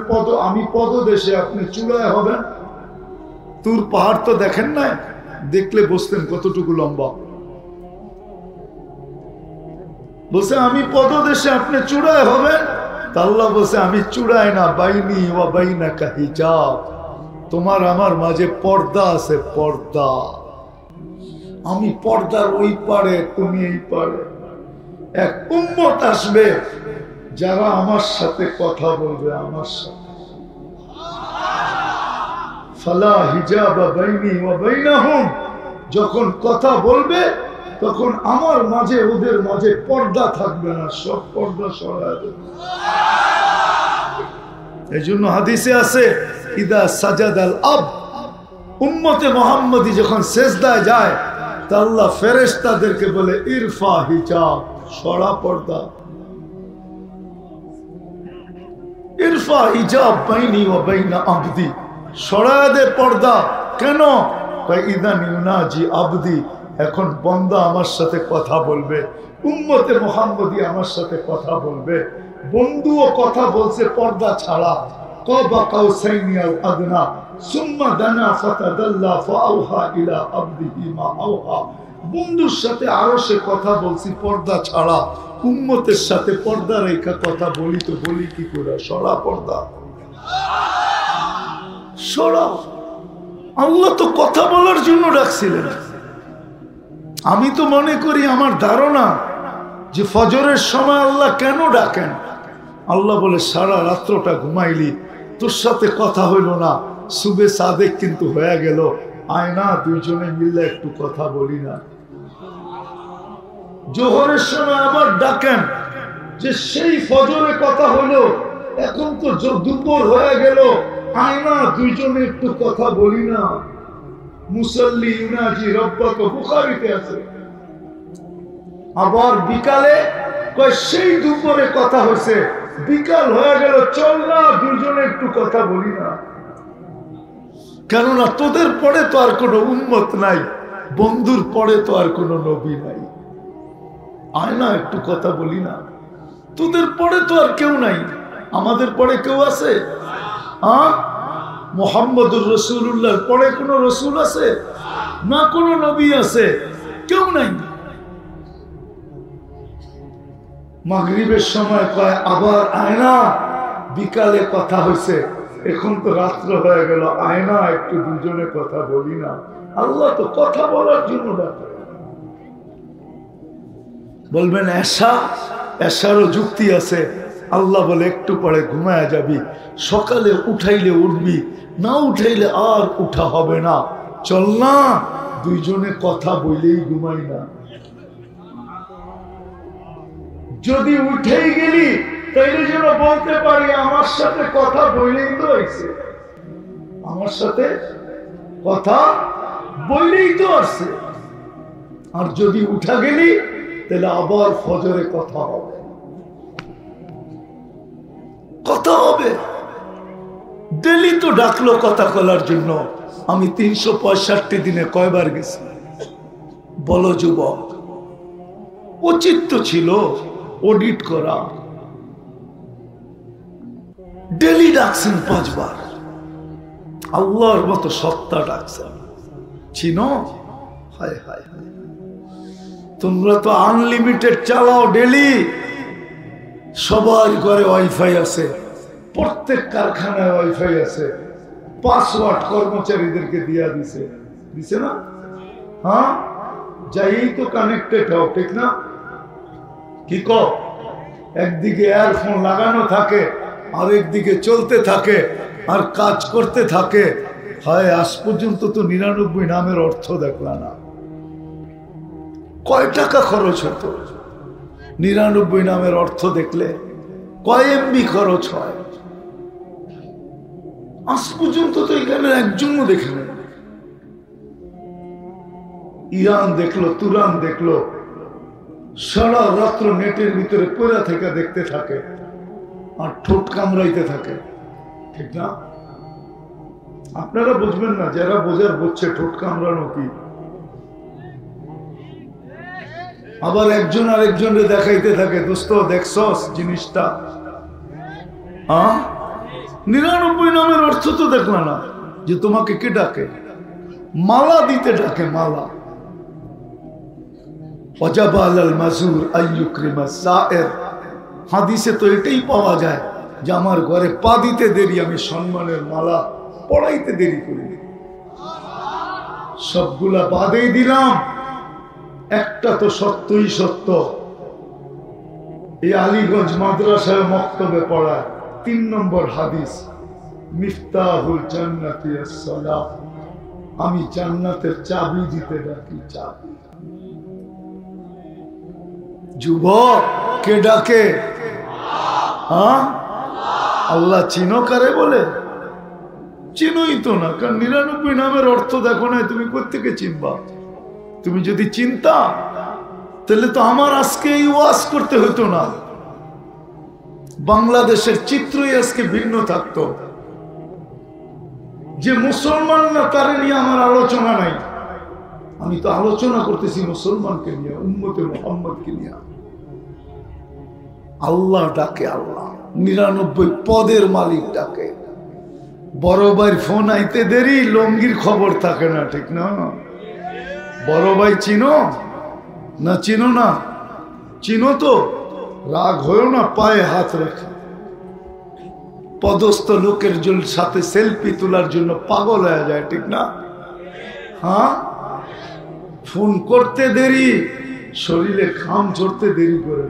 আমি পদদেশে, আপনি চূড়ায় হবেন। তুর পাহাড় তো দেখেন না, দেখলে বসতেন কতটুকু লম্বা। বলছে আমি পদদেশে, আপনি চূড়ায় হবেন। তা আল্লাহ বলছে আমি চূড়ায় না, বাইনি ওয়া বাইনাকা হিজাব, তোমার আমার মাঝে পর্দা আছে, পর্দা। আমি পর্দার ওই পারে, তুমি এই পারে। এক উম্মত আসবে যারা আমার সাথে কথা বলবে, আমার সাথে। ফালা হিজাবা বাইনি ওয়া বাইনাহুম, যখন কথা বলবে তখন আমার মাঝে ওদের মাঝে পর্দা থাকবে না, সব পর্দা সরায় দেবে। এই জন্য হাদিসে আছে, ইদা সাজাদাল আব, উম্মতে মুহাম্মদী যখন সেজদায় যায় তা আল্লাহ ফেরেশতাদেরকে বলে ইরফা হিজাব, সরা পর্দা। ইরফা হিজাব বাইনি ওয়া বাইনা আবদি, সরায় দে পর্দা। কেন? ইদান ইউনাজি আবদি, এখন বান্দা আমার সাথে কথা বলবে, উম্মতে মুহাম্মদী আমার সাথে কথা বলবে। বন্ধুও কথা বলছে পর্দা ছাড়া। কাবা কাউসাইনি আল আদনা সুম্মা দানা ফাতাদাল্লা ফাআওহা ইলা আবদিহি মা আওহা। বন্ধুর সাথে আরো সে কথা বলছি পর্দা ছাড়া, উম্মতের সাথে পর্দা রেখা কথা বলি, তো বলি কি করে? সরা পর্দা, সরা। আল্লাহ তো কথা বলার জন্য ডাকছিলেন। আমি তো মনে করি, আমার ধারণা যে ফজরের সময় আল্লাহ কেন ডাকেন? আল্লাহ বলে সারা রাত্রটা ঘুমাইলি, তোর সাথে কথা হইল না, সুবে সাদেক কিন্তু হয়ে গেল, আয় না দুইজনে মিললে একটু কথা বলি না। জোহরের সময় আবার ডাকেন, যে সেই ফজরে কথা হলো, এখন তো দুপুর হয়ে গেল, আয় না দুইজনে একটু কথা বলি না। মুসল্লি ইউনাজি রব্বাকা, বুখারীতে আছে। আবার বিকালে সেই দুপুরে কথা হয়েছে, বিকাল হয়ে গেল, চল না দুইজনে একটু কথা বলি না। কেননা তোদের পরে তো আর কোনো উম্মত নাই, বন্ধুর পরে তো আর কোনো নবী নাই, আয় না একটু কথা বলি না। তোদের পরে তো আর কেউ নাই, আমাদের পরে কেউ আছে? মুহাম্মদুর রাসূলুল্লাহর পরে কোনো রসুল আছে? না কোনো নবী আছে? কেউ নাই। মাগরিবের সময় কয় আবার আয় না, বিকালে কথা হয়েছে, এখন তো রাত্র হয়ে গেল, আয় না একটু দুজনে কথা বলি না। আল্লাহ তো কথা বলার জন্য ডাকে। বলবেন এশারও যুক্তি আছে। আল্লাহ বলে একটু পরে ঘুমায় যাবি, সকালে উঠাইলে উঠবি, না উঠাইলে আর উঠা হবে না, চল না দুইজনে কথা বলেই ঘুমাই না। যদি উঠেই গেলি তাইলে যেন বলতে পারি আমার সাথে কথা বলেই তো হয়েছে, আমার সাথে কথা বলেই তো আসছে। আর যদি উঠা গেলি তাহলে আবার ফজরে কথা হবে, কথা হবে। ডেলি তো ডাকলো কথা বলার জন্য। আমি 365 দিনে কয়বার গেছি বলো যুবক? উচিত তো ছিল অডিট করা। ডেলি ডাকছেন 5 বার, আল্লাহর মতো সত্তা ডাকছেন। চিনো? হায় হায় হায়, তোমরা তো আনলিমিটেড চালাও ডেলি, সবার ঘরে ওয়াইফাই আছে, প্রত্যেক কারখানায় ওয়াইফাই আছে, পাসওয়ার্ড কর্মচারীদেরকে দিয়া দিছে না? হ্যাঁ, যাই তো কানেক্টেড হও, ঠিক না? কি কও? একদিকে ইয়ারফোন লাগানো থাকে, আর একদিকে চলতে থাকে আর কাজ করতে থাকে। হয় আজ পর্যন্ত তো 99 নামের অর্থ দেখলা না। কয় টাকা খরচ হতো 99 নামের অর্থ দেখলে? কয় এমবি খরচ হয়? আজ পর্যন্ত তো এখানে একজনও দেখে নেই। ইরান দেখলো, তুরান দেখলো, সারা রাত্র নেটের ভিতরে পড়া থেকে দেখতে থাকে আর ঠোঁট কামড়াইতে থাকে, ঠিক না? আপনারা বুঝবেন না, যারা বোঝার বুঝছে ঠোঁট কামড়ানো কি। আবার একজন আরেকজনের দেখাইতে থাকে, দোস্ত দেখছস জিনিসটা? 99 নামের অর্থ তো দেখলা না, যে তোমাকে কে ডাকে? মালা দিতে ডাকে, মালা। হাদিসে তো এটাই পাওয়া যায় যে আমার ঘরে পা দিতে দেরি, আমি সম্মানের মালা পড়াইতে দেরি করি। সবগুলা বাদেই দিলাম, একটা তো সত্যই সত্য। এই আলীগঞ্জ মাদ্রাসায় মক্তবে পড়ায় 3 নম্বর হাদিস, মিফতাহুল জান্নাতি আস-সালাহ, আমি জান্নাতের চাবি দিতে ডাকি, চাবি। যুবক, কে ডাকে? আল্লাহ। চিনো কারে বলে? চিনোই তো না, কারণ 99 নামের অর্থ দেখো না, তুমি কোত্থেকে চিনবা? তুমি যদি চিন্তা, তাহলে তো আমার আজকে এই ওয়াজ করতে হতো না, বাংলাদেশের চিত্রই আজকে ভিন্ন থাকতো। যে মুসলমান না তারে নিয়ে আমার আলোচনা নাই, আমি তো আলোচনা করতেছি মুসলমানকে নিয়ে, উম্মতে মুহাম্মদকে নিয়ে। আল্লাহ ডাকে, আল্লাহ 99 পদের মালিক ডাকে। বড় ভাইয়ের ফোন আইতে দেরি, লঙ্গির খবর থাকে না, ঠিক না? বড় ভাই চিনো না? চিনো না? চিনো তো? রাগ হয়েও না, পায়ে হাত রেখে পদস্থ লোকের সাথে সেলফি তোলার জন্য পাগল হয়ে যায়, ঠিক না? হ্যাঁ, ফোন করতে দেরি, শরীরে ঘাম ঝরতে দেরি করে।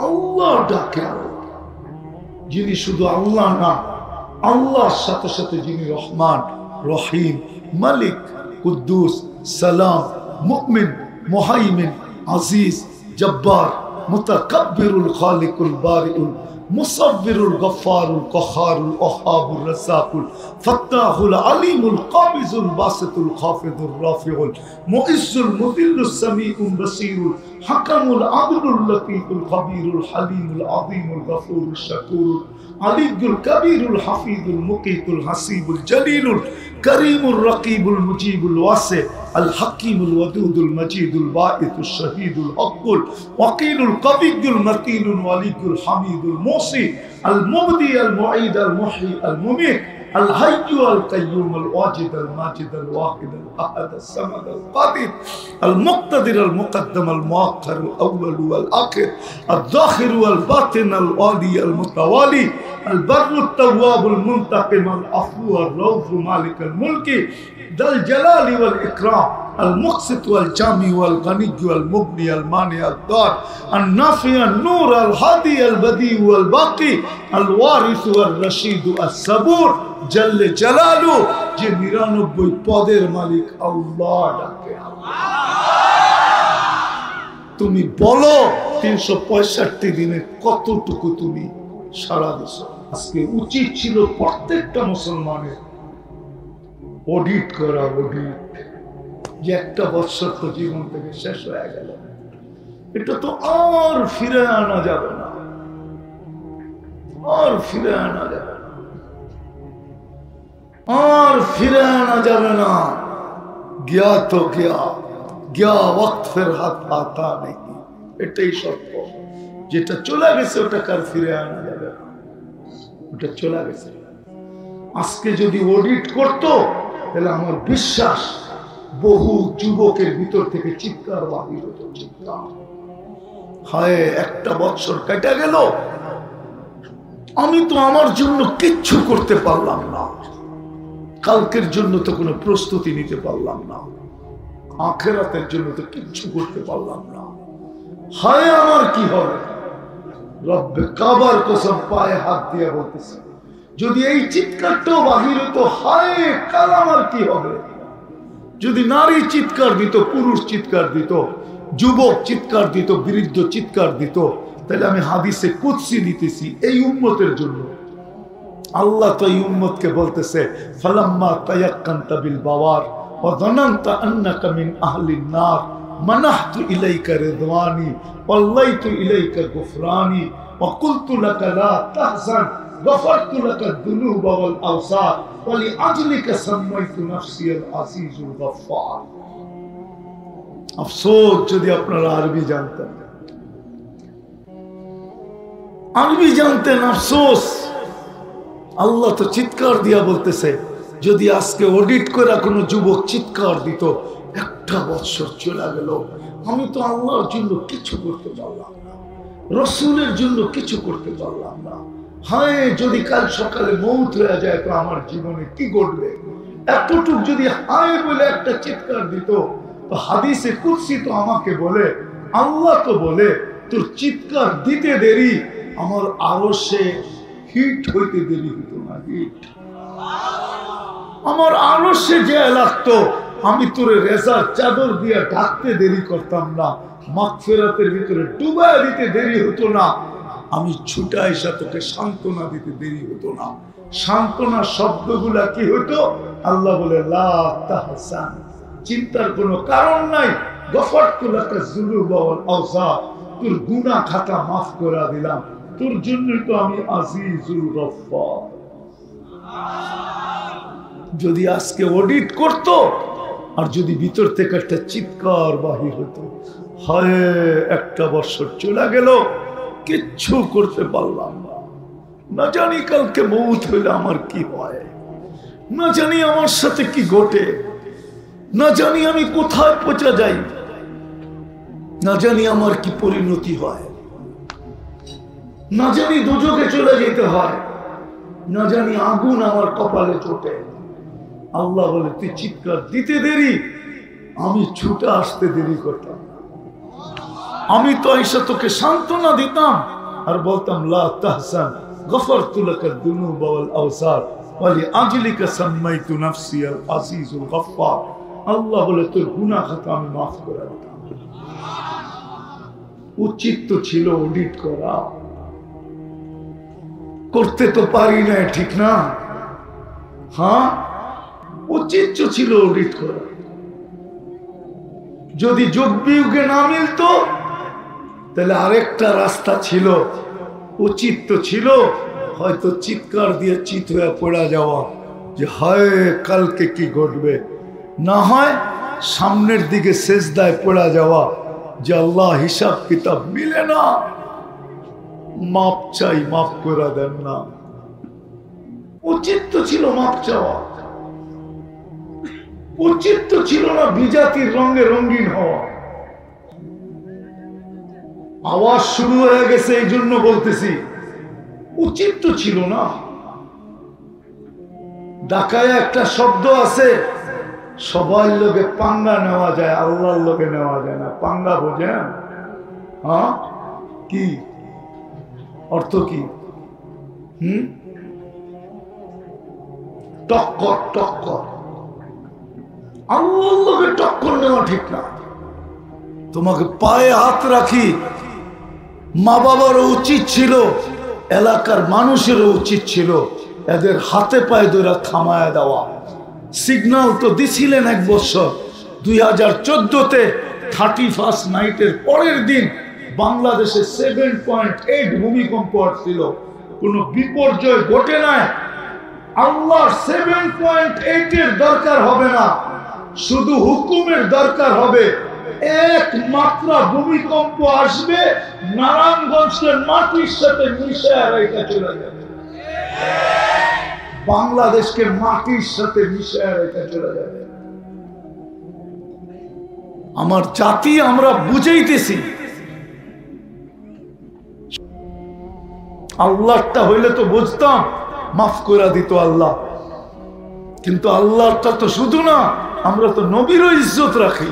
আল্লাহ ডাকে, আল্লাহ। যিনি শুধু আল্লাহ না, আল্লাহর সাথে সাথে যিনি রহমান, রহিম, মালিক, কুদ্দুস, সালাম, মুমিন, মুহাইমিন, আজিজ, জব্বার, মুতাকাব্বিরুল খালিকুল বারিউল মুসাব্বিরুল গফফারুল কহারুল ওহাবুর রাসাকুল ফাত্তাহুল আলিমুল কাবিজুল বাসিতুল খাফিদুর রাফিউল মুইজ্জুল মুদিল্লুস সামিউল বাসীরুল হাকামুল আদলুল লতীফুল খবীরুল হালিমুল আযীমুল গফুরুল শাকুরুল আলিয়ুল কবীরুল হাফিজুল মুকীতুল হাসিবুল জলিলুল করিমুর রকিবুল মুজিবুল ওয়াসি আল হাকিমুল ওয়াদুদুল মজিদুল বাঈতুশ শহীদুল হকুল ওয়াকিলুল কবিয়ুল মতিনুল ওয়ালিকুল হামিদুল মুসি আল মুবদি আল মুঈদ আল মুহয়ি আল মুমীত الحي القيوم الواجد الماجد الواحد الأحد الصمد القادر المقتدر المقدم المؤخر الأول والآخر الظاهر والباطن الوالي المتوالي البر التواب المنتقم العفو الرؤوف مالك الملك ذا الجلال والإكرام المقسط والجامع والغني والمغني المانع الضار النافع النور الهادي البديع والباقي الوارث والرشيد الصبور জল্লে জালালু, যে 99 পদের মালিক আল্লাহ ডাকে। তুমি বলো 365 দিনে কতটুকু তুমি সারা দিছ? আজকে উচিত ছিল প্রত্যেকটা মুসলমানের অডিট করা, অডিট, যে একটা বছর তো জীবন থেকে শেষ হয়ে গেল, এটা তো আর ফিরে আনা যাবে না, আর ফিরে আনা যাবে না, আর ফিরে আনা যাবে না। গিয়া তো গিয়া, গিয়া ওয়াক্ত ফের হাত পাতা নেই, এটাই সত্য। যেটা চলে গেছে ওটা কার ফিরে আনা যাবে না, ওটা চলে গেছে। আজকে যদি অডিট করতো, তাহলে আমার বিশ্বাস বহু যুবকের ভিতর থেকে চিৎকার বাহির হতো, চিৎকার। হায়, একটা বছর কেটে গেল, আমি তো আমার জন্য কিচ্ছু করতে পারলাম না, কালকের জন্য তো কোনো প্রস্তুতি নিতে পারলাম না, আখিরাতের জন্য তো কিচ্ছু করতে পারলাম না, হায় আমার কি হবে? রব্বে কাবার কসম পায়ে হাত দিয়ে বলতেছে, যদি এই চিৎকারটাও বাহির হতো, হায় কাল আমার কি হবে? যদি নারী চিৎকার দিত, পুরুষ চিৎকার দিত, যুবক চিৎকার দিত, বৃদ্ধ চিৎকার দিত, তাহলে আমি হাদিসে কুদসি দিতেছি এই উম্মতের জন্য। আল্লাহ তো এই উম্মতকে বলতেছে, ফালাম্মা তায়াক্কানতা বিল বাওয়ার ওয়া যানানতা আন্নাকা মিন আহলিন নার মানাহতু ইলাইকা রিদওয়ানি ওয়াল্লাইতু ইলাইকা গুফরানি ওয়া কুলতু লাকা লা তাহজান গফারতু লাকা যুনুবা ওয়াল আওসার ওয়া লিআজলিকা সাম্মাইতু নাফসি আল আজিজুল গফফার। আফসোস যদি আপনারা আরবি জানতেন, আরবি জানতেন, আফসোস। আল্লাহ তো চিৎকার দিয়া বলতেছে, যদি আজকে অডিট করে কোনো যুবক চিৎকার দিত, একটা বছর চলে গেল, আমি তো আল্লাহর জন্য কিছু করতে পারলাম না, রসুলের জন্য কিছু করতে পারলাম না, হায় যদি কাল সকালে মৌত হয়ে যায় তো আমার জীবনে কি ঘটবে? এতটুক যদি হায় বলে একটা চিৎকার দিত, তো হাদিসে কুদসি তো আমাকে বলে, আল্লাহ তো বলে, তোর চিৎকার দিতে দেরি আমার আরো সে হিট হইতে দেরি হতো না, হিট আমার আরো সে যে লাগতো, আমি তোরে রেজার চাদর দিয়ে ঢাকতে দেরি করতাম না, মাগফিরাতের ভিতরে ডুবায় দিতে দেরি হতো না, আমি ছুটা এসে তোকে সান্ত্বনা দিতে দেরি হতো না। সান্ত্বনা শব্দগুলা কি হতো? আল্লাহ বলে, লা তাহজান, চিন্তার কোনো কারণ নাই, গফারতু লাকা যুনুবা ওয়াল আওসার, তোর গুনাহ খাতা মাফ করে দিলাম, তোর জন্য তো আমি আজিজুল গফফার। যদি আজকে অডিট করত, আর যদি ভিতর থেকে একটা চিৎকার বাহির হতো, হায় একটা বছর চলে গেল, কিচ্ছু করতে পারলাম না, না জানি কালকে মৌত হইলে আমার কি হয়, না জানি আমার সাথে কি ঘটে, না জানি আমি কোথায় পৌঁছা যাই, না জানি আমার কি পরিণতি হয়, না জানি দুজকে চলে যেতে হয়, না জানি আগুন আমার কপালে চোটে। আল্লাহ বলে, তুই চিৎকার দিতে দেরি, আমি ছুটে আসতে দেরি করতাম, আমি তো এসে তোকে সান্ত্বনা দিতাম আর বলতাম, লা তাহজান গফারতু লাকা যুনুবা ওয়াল আওসার ওয়া লিআজলিকা সাম্মাইতু নাফসি আল আজিজুল গফফার। আল্লাহ বলে, তোর গুনাহ খাতা আমি মাফ করে দিতাম। উচিত তো ছিল অডিট করা, করতে তো পারি না, ঠিক না? হ্যাঁ, উচিত ছিল অডিট করা। যদি যোগ বিয়োগে না মিলতো, তাহলে আরেকটা রাস্তা ছিল, উচিত তো ছিল হয়তো চিৎকার দিয়ে চিত হয়ে পড়া যাওয়া, যে হায় কালকে কি ঘটবে, না হয় সামনের দিকে সেজদায় পড়া যাওয়া, যে আল্লাহ হিসাব কিতাব মিলে না, মাপ চাই, মাফ করে দেন না। উচিত তো ছিল মাপ চাওয়া, উচিত তো ছিল না বিজাতির রঙে রঙিন হওয়া। আওয়াজ শুরু হয়ে গেছে এই জন্য বলতেছি, উচিত তো ছিল না। ঢাকায় একটা শব্দ আছে, সবার লোকে পাঙ্গা নেওয়া যায়, আল্লাহর লোকে নেওয়া যায় না। পাঙ্গা বোঝেন? হ্যাঁ, কি অর্থ? কি? টক্কর, টক্কর। আল্লাহর লোকে টক্কর নেওয়া ঠিক না। তোমাকে পায়ে হাত রাখি, মা বাবারও উচিত ছিল, এলাকার মানুষেরও উচিত ছিল এদের হাতে পায়ে ধরে থামায় দেওয়া। সিগন্যাল তো দিছিলেন এক বছর, 2014-তে 31st নাইটের পরের দিন বাংলাদেশে 7.8 ভূমিকম্প আসছিল, কোন বিপর্যয় ঘটে নাই। আল্লাহর 7.8-এর দরকার হবে না, শুধু হুকুমের দরকার হবে। এক মাত্রা ভূমিকম্প আসবে, নারায়ণগঞ্জের মাটির সাথে মিশে রেখে চলে যাবে, বাংলাদেশকে মাটির সাথে মিশে রেখে চলে যাবে। আমার জাতি আমরা বুঝাইতেছি, আল্লাহটা হইলে তো বুঝতাম, মাফ করে দিত আল্লাহ। কিন্তু আল্লাহটা তো শুধু না, আমরা তো নবীরও ইজ্জত রাখি।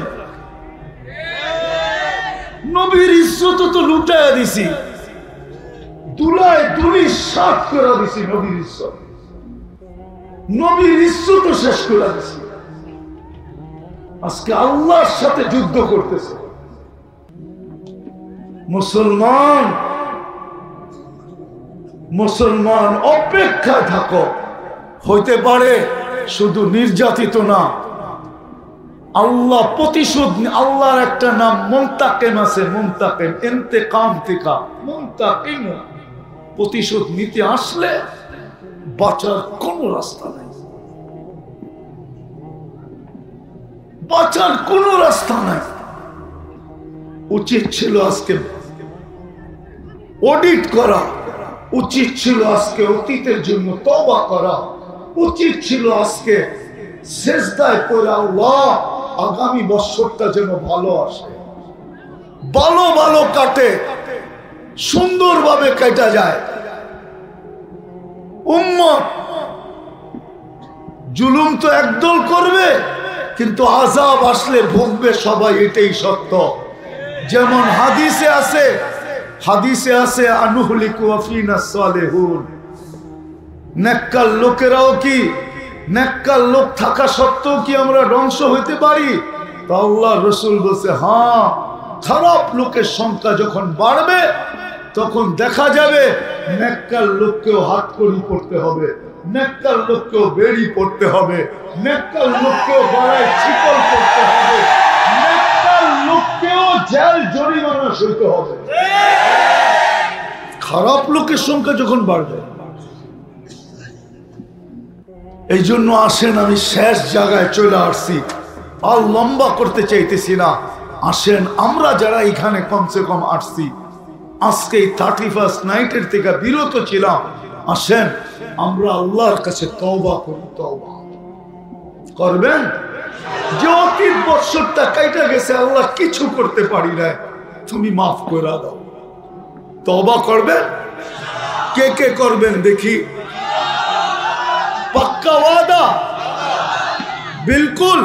নবীর ইজ্জত তো লুটাইয়া দিছি, দুলায় দুলি সাত করে দিছি। নবীর ইজ্জত, নবীর ইজ্জত শেষ করে দিছি। আজকে আল্লাহর সাথে যুদ্ধ করতেছে মুসলমান। মুসলমান অপেক্ষায় থাকো, হইতে পারে শুধু নির্যাতিত না, আল্লাহ প্রতিশোধ। আল্লাহর একটা নাম মুনতাকিম আছে, মুনতাকিম, ইন্তেকাম থেকে মুনতাকিম। প্রতিশোধ নিতে আসলে বাঁচার কোন রাস্তা নাই, বাঁচার কোন রাস্তা নাই। উচিত ছিল আজকে অডিট করা, উচিত ছিল আজকে অতীতের জন্য তওবা করা, উচিত ছিল আজকে সিজদায় পড়ে আল্লাহ আগামী বছরটা যেন ভালো আসে, ভালো ভালো কাটে, সুন্দরভাবে কেটে যায়। উম্মত জুলুম তো একদল করবে, কিন্তু আযাব আসলে ভুগবে সবাই, এটাই সত্য। যেমন হাদিসে আছে, হাদিসে আছে আনুহলিকু ওয়াফিনা সালেহুন। নেককার লোকেরাও কি, নেককার লোক থাকা সত্ত্বেও কি আমরা ধ্বংস হইতে পারি? তো আল্লাহ রসুল বলছে, হ্যাঁ, খারাপ লোকের সংখ্যা যখন বাড়বে তখন দেখা যাবে নেককার লোককেও হাতকড়ি পড়তে হবে, নেককার লোককেও বেড়ি পড়তে হবে, নেককার লোককেও গলায় শিকল পড়তে হবে, নেককার লোককেও জেল জরিমানা সইতে হবে। খারাপ লোকের সংখ্যা যখন বাড়বে। এই জন্য আসেন, আমি শেষ জায়গায় চলে আসছি, আর লম্বা করতে চাইতেছি না। আসেন আমরা যারা এখানে কমসে কম আসছি, আজকে 31st নাইটের থেকে বিরত ছিলাম, আসেন আমরা আল্লাহর কাছে তওবা করি। তওবা করবেন? যে অতীত বছরটা কাইটা গেছে, আল্লাহ কিছু করতে পারি না, তুমি মাফ করে দাও। তওবা করবেন? কে কে করবেন দেখি? पक्का वादा? बिल्कुल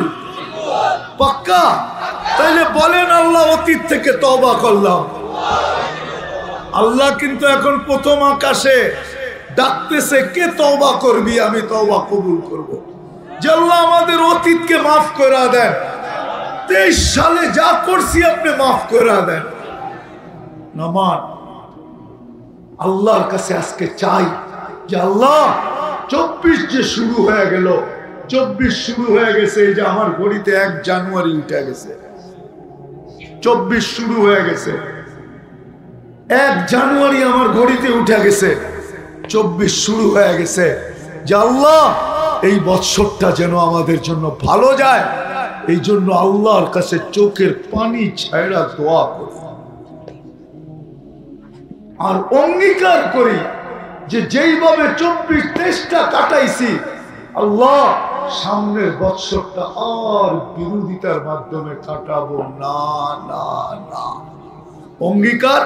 पक्का? তাইলে বলেন আল্লাহ অতীত থেকে তওবা করলাম। আল্লাহ কিন্তু এখন প্রথম আকাশে ডাকতেছে, কে তওবা করবি? আমি তওবা কবুল করব। যে আল্লাহ আমাদের অতীতকে মাফ করে দেন, 23 সালে যা করছি আপনি মাফ করে দেন। নামান আল্লাহর কাছে আজকে চাই যে আল্লাহ 24 যে শুরু হয়ে গেল, 24 শুরু হয়ে গেছে, এই যে আমার ঘড়িতে 1 জানুয়ারি উঠে গেছে, 24 শুরু হয়ে গেছে, 1 জানুয়ারি আমার ঘড়িতে উঠে গেছে, 24 শুরু হয়ে গেছে। যে আল্লাহ এই বছরটা যেন আমাদের জন্য ভালো যায়, এই জন্য আল্লাহর কাছে চোখের পানি ছাইড়া দোয়া করি আর অঙ্গীকার করি যে যেইভাবে 24-23টা কাটাইছি, আল্লাহ সামনের বছরটা আর বিরোধিতার মাধ্যমে কাটাবো না, না, না। অঙ্গীকার,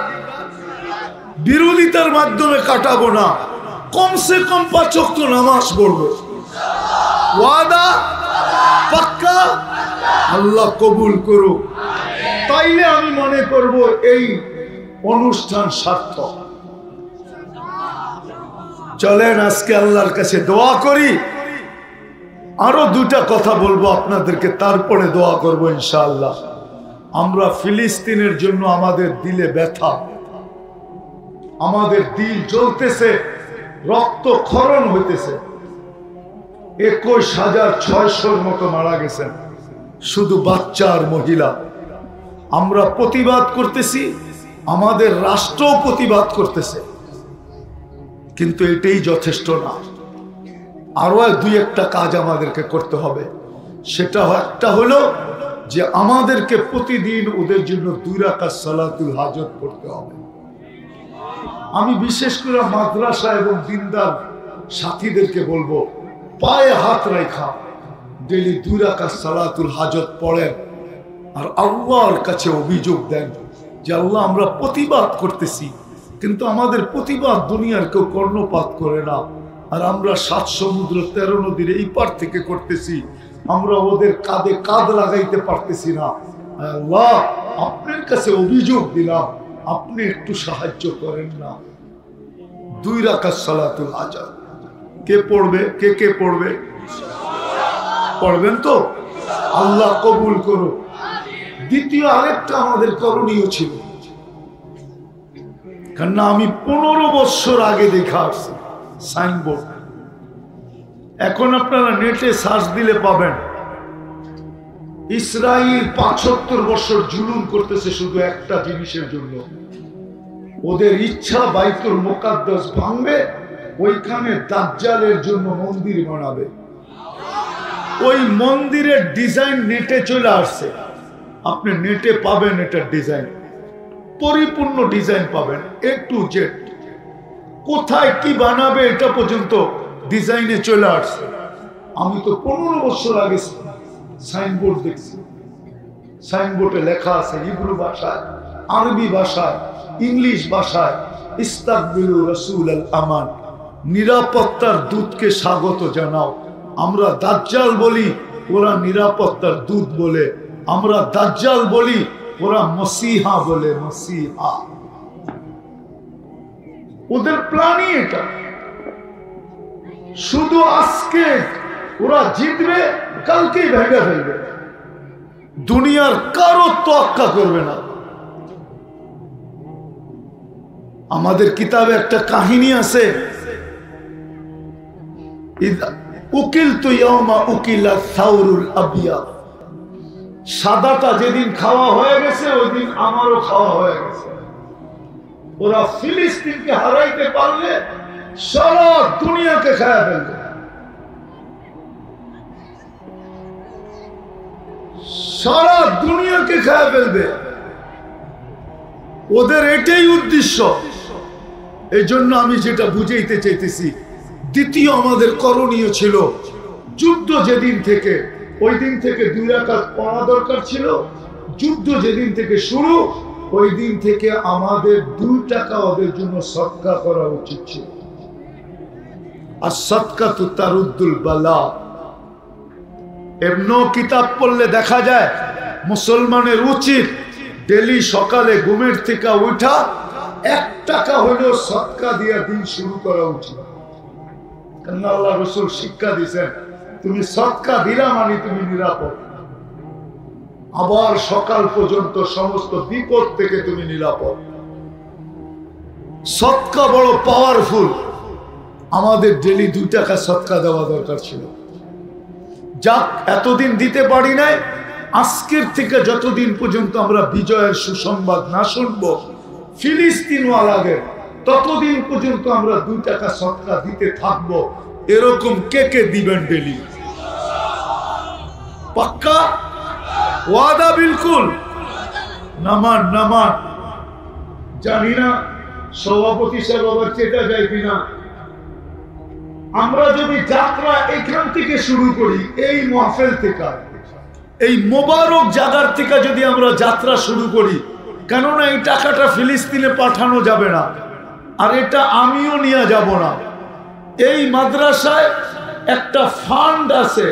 বিরোধিতার মাধ্যমে কাটাবো না। কমসে কম 5 ওয়াক্ত নামাজ পড়বো। ওয়াদা? পাক্কা? আল্লাহ কবুল করুক। তাইলে আমি মনে করব এই অনুষ্ঠান সার্থক। চলেন আজকে আল্লাহর কাছে দোয়া করি। আরো 2টা কথা বলবো আপনাদেরকে, তারপরে দোয়া করব ইনশাআল্লাহ। আমরা ফিলিস্তিনের জন্য আমাদের দিলে ব্যথা, আমাদের দিল জ্বলতেছে, রক্ত ক্ষরণ হইতেছে। 21,600 মতো মারা গেছেন, শুধু বাচ্চা আর মহিলা। আমরা প্রতিবাদ করতেছি, আমাদের রাষ্ট্র প্রতিবাদ করতেছে, কিন্তু এটাই যথেষ্ট না। আরো 2-1টা কাজ আমাদেরকে করতে হবে। সেটা একটা হলো যে আমাদেরকে প্রতিদিন ওদের জন্য 2 রাকাত সালাতুল হাজত করতে হবে। আমি বিশেষ করে মাদ্রাসা এবং দিনদার সাথীদেরকে বলবো, পায়ে হাত রেখা ডেলি 2 রাকাত সালাতুল হাজত পড়েন আর আল্লাহর কাছে অভিযোগ দেন যে আল্লাহ আমরা প্রতিবাদ করতেছি, কিন্তু আমাদের প্রতিবাদ দুনিয়ার কেউ কর্ণপাত করে না। আর আমরা 7 সমুদ্র 13 নদীর এই পার থেকে করতেছি, আমরা ওদের কাঁধে কাঁধ লাগাইতে পারতেছি না। আল্লাহ, আপনার কাছে অভিযোগ দিলাম, আপনি একটু সাহায্য করেন না। 2 রাকাত সালাতুল আজান কে পড়বে? কে পড়বে? পড়বেন তো? আল্লাহ কবুল করো। দ্বিতীয় আরেকটা আমাদের করণীয় ছিল, কেননা আমি 15 বছর আগে দেখা আসছি সাইনবোর্ড। এখন আপনারা নেটে সার্চ দিলে পাবেন, ইসরায়েল 75 বছর জুলুম করতেছে শুধু একটা জিনিসের জন্য। ওদের ইচ্ছা বাইতুল মুকাদ্দাস ভাঙবে, ওইখানে দাজ্জালের জন্য মন্দির বানাবে। ওই মন্দিরের ডিজাইন নেটে চলে আসছে, আপনি নেটে পাবেন এটার ডিজাইন, পরিপূর্ণ ডিজাইন পাবেন, A to Z। কোথায় কি বানাবে এটা পর্যন্ত ডিজাইনে চলে আসছে। আমি তো 15 বছর আগে সাইনবোর্ড দেখছি, সাইনবোর্ডে লেখা আছে হিব্রু ভাষায়, আরবি ভাষায়, ইংলিশ ভাষায়, ইস্তাকবিলু রাসূলাল আমান, নিরাপত্তার দূতকে স্বাগত জানাও। আমরা দাজ্জাল বলি, ওরা নিরাপত্তার দূত বলে। আমরা দাজ্জাল বলি, ওরা মসিহা বলে, মসিহা। ওদের প্ল্যানই এটা। শুধু আজকে ওরা জিতবে, কালকেই ভেঙে ফেলবে, দুনিয়ার কারো তোয়াক্কা করবে না। আমাদের কিতাবে একটা কাহিনী আছে, উকিলতু ইয়াওমা উকিলা সাউরুল আবিয়াদ। সাদাটা যেদিন খাওয়া হয়ে গেছে, ওই দিন আমারও খাওয়া হয়ে গেছে। ওরা ফিলিস্তিনকে হারাইতে পারলে সারা দুনিয়াকে খায়া ফেলবে। সারা দুনিয়াকে খায়া ফেলবে, ওদের এটাই উদ্দেশ্য। এই জন্য আমি যেটা বুঝাইতে চাইতেছি, দ্বিতীয় আমাদের করণীয় ছিল, যুদ্ধ যেদিন থেকে, ওই দিন থেকে 2 রাকাত পড়া দরকার ছিল। যুদ্ধ যেদিন থেকে শুরু, ওই দিন থেকে আমাদের 2 টাকা ওদের জন্য সদকা করা উচিত ছিল। আর সদকা তো তারুদ্দুল বালা। এমন কিতাব পড়লে দেখা যায় মুসলমানের উচিত ডেলি সকালে ঘুমের থেকে উঠা 1 টাকা হলেও সদকা দিয়া দিন শুরু করা উচিত। কারণ আল্লাহ রাসূল শিক্ষা দিয়েছেন, তুমি সদকা দিলা মানে তুমি নিরাপদ। আবার সকাল পর্যন্ত সমস্ত বিপদ থেকে তুমি নিরাপদ। সদকা বড় পাওয়ারফুল। আমাদের ডেলি 2 টাকা সদকা দেওয়া দরকার ছিল। যাক, এতদিন দিতে পারি নাই, আজকের থেকে যতদিন পর্যন্ত আমরা বিজয়ের সুসংবাদ না শুনব ফিলিস্তিনওয়ালাদের, ততদিন পর্যন্ত আমরা 2 টাকা সদকা দিতে থাকবো। এরকম কে কে দিবেন ডেলি? পাক্কা ওয়াদা? বিলকুল। নামান নামান। জানি না সভাপতি সাহেব আবার চেতা যায় কিনা। আমরা যদি যাত্রা এখান থেকে শুরু করি, এই মাহফিল থেকে, এই মোবারক জায়গার থেকে যদি আমরা যাত্রা শুরু করি, কেননা এই টাকাটা ফিলিস্তিনে পাঠানো যাবে না, আর এটা আমিও নিয়ে যাব না। এই মাদ্রাসায় একটা ফান্ড আছে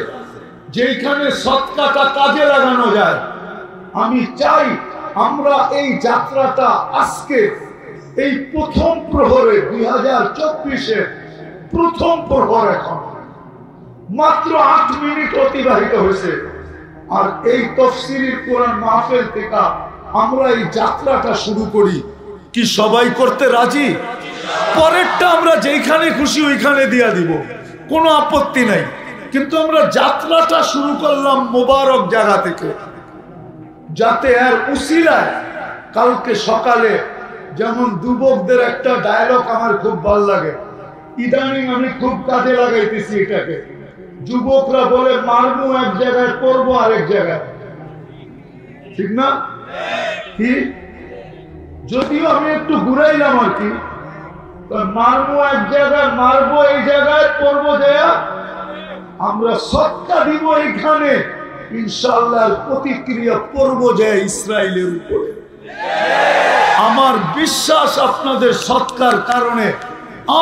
যেখানে সদকাটা কাজে লাগানো যায়। আমি চাই আমরা এই যাত্রাটা আজকে এই প্রথম প্রহরে 2024-এর প্রথম প্রহর, এখন মাত্র 8 মিনিট অতিবাহিত হয়েছে, আর এই তাফসীরের কোরআন মাহফিল থেকে আমরা এই যাত্রাটা শুরু করি। কি সবাই করতে রাজি? পরেরটা আমরা যেখানে খুশি ওইখানে দিয়া দিব, কোনো আপত্তি নাই। কিন্তু আমরা যাত্রাটা শুরু করলাম মোবারক জায়গা থেকে, যাতে এর উসিলায় কালকে সকালে, যেমন যুবকদের একটা ডায়লগ আমার খুব ভালো লাগে, ইদানিং আমি খুব কাজে লাগাইতেছি এটাকে। যুবকরা বলে মারবো এক জায়গায়, পড়বো আরেক জায়গায়, ঠিক না? কি যদিও আমি একটু ঘুরাইলাম আর কি, মারবো এক জায়গায়, মারবো এই জায়গায়, পড়বো দেয়া, আমরা সদকা দিব এখানে, ইনশাআল্লাহ প্রতিক্রিয়া পড়বো যায় ইসরায়েলের উপরে। আমার বিশ্বাস আপনাদের সৎকার কারণে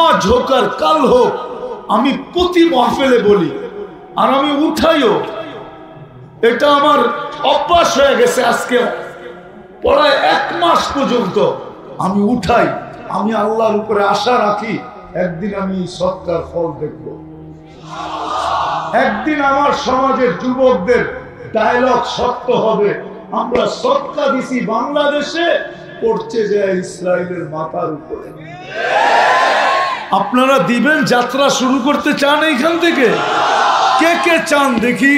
আজ হোক আর কাল হোক আমি প্রতি মাহফিলে বলি, আর আমি উঠাইও। এটা আমার অভ্যাস হয়ে গেছে। আজকে প্রায় 1 মাস পর্যন্ত আমি উঠাই। আমি আল্লাহর উপরে আশা রাখি একদিন আমি সৎকার ফল দেখব। একদিন আমার সমাজের যুবকদের ডায়লগ সত্য হবে, আমরা সৎকা দিছি বাংলাদেশে, পড়ছে যে ইসরায়েলের মাথার উপরে। আপনারা দিবেন? যাত্রা শুরু করতে চান এইখান থেকে? কে কে চান দেখি?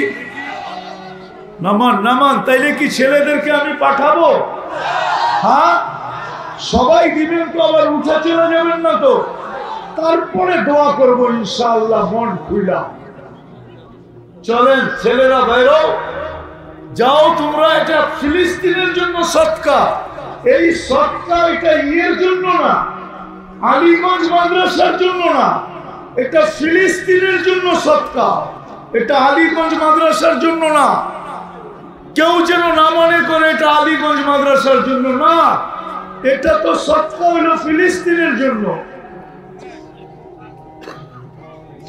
নামান নামান। তাইলে কি ছেলেদেরকে আমি পাঠাবো? হ্যাঁ, সবাই দিবেন তো? আবার উঠে চলে যাবেন না তো? তারপরে দোয়া করবো ইনশাআল্লাহ মন খুইলা। চলেন ছেলেরা বাইরো, যাও তোমরা। এটা ফিলিস্তিনের জন্য সৎকা। এই সৎকা এটা ইয়ের জন্য না, আলীগঞ্জ মাদ্রাসার জন্য না, এটা ফিলিস্তিনের জন্য সৎকা। এটা আলীগঞ্জ মাদ্রাসার জন্য না। কেউ যেন না মনে করে এটা আলীগঞ্জ মাদ্রাসার জন্য না, এটা তো সৎকা হলো ফিলিস্তিনের জন্য।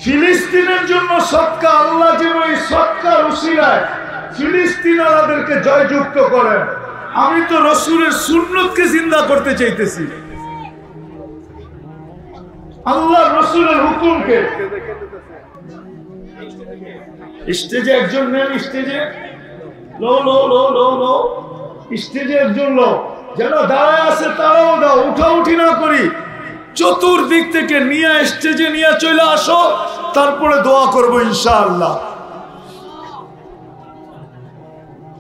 ফিলিস্তিনের জন্য সৎকা। আল্লাহ যেন এই সৎকার উসিলায় ফিলিস্তিনাদেরকে জয়যুক্ত করেন। আমি তো রাসূলের সুন্নতকে জিন্দা করতে চাইতেছি, আল্লাহ রাসূলের হুকুমকে। স্টেজে একজন নেন, স্টেজে লো লো লো লো লো, স্টেজে একজন লো। যারা দাঁড়ায় আছে তারাও দাও, উঠাউঠি না করি। চতুর্দিক থেকে নিয়ে স্টেজে নিয়ে চলে আসো, তারপরে দোয়া করবো ইনশাআল্লাহ।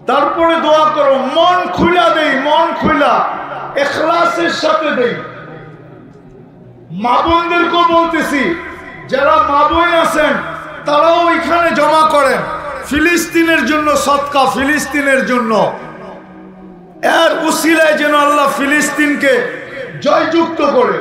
তারপরে দোয়া করো, মন খুলা দেই, মন খুলা ইখলাসের সাথে দেই। মা বোনদেরকেও বলতেছি, যারা মা বোন আছেন তারাও এখানে জমা করেন। ফিলিস্তিনের জন্য সদকা, ফিলিস্তিনের জন্য। এর উসিলায় যেন আল্লাহ ফিলিস্তিনকে জয়যুক্ত করে।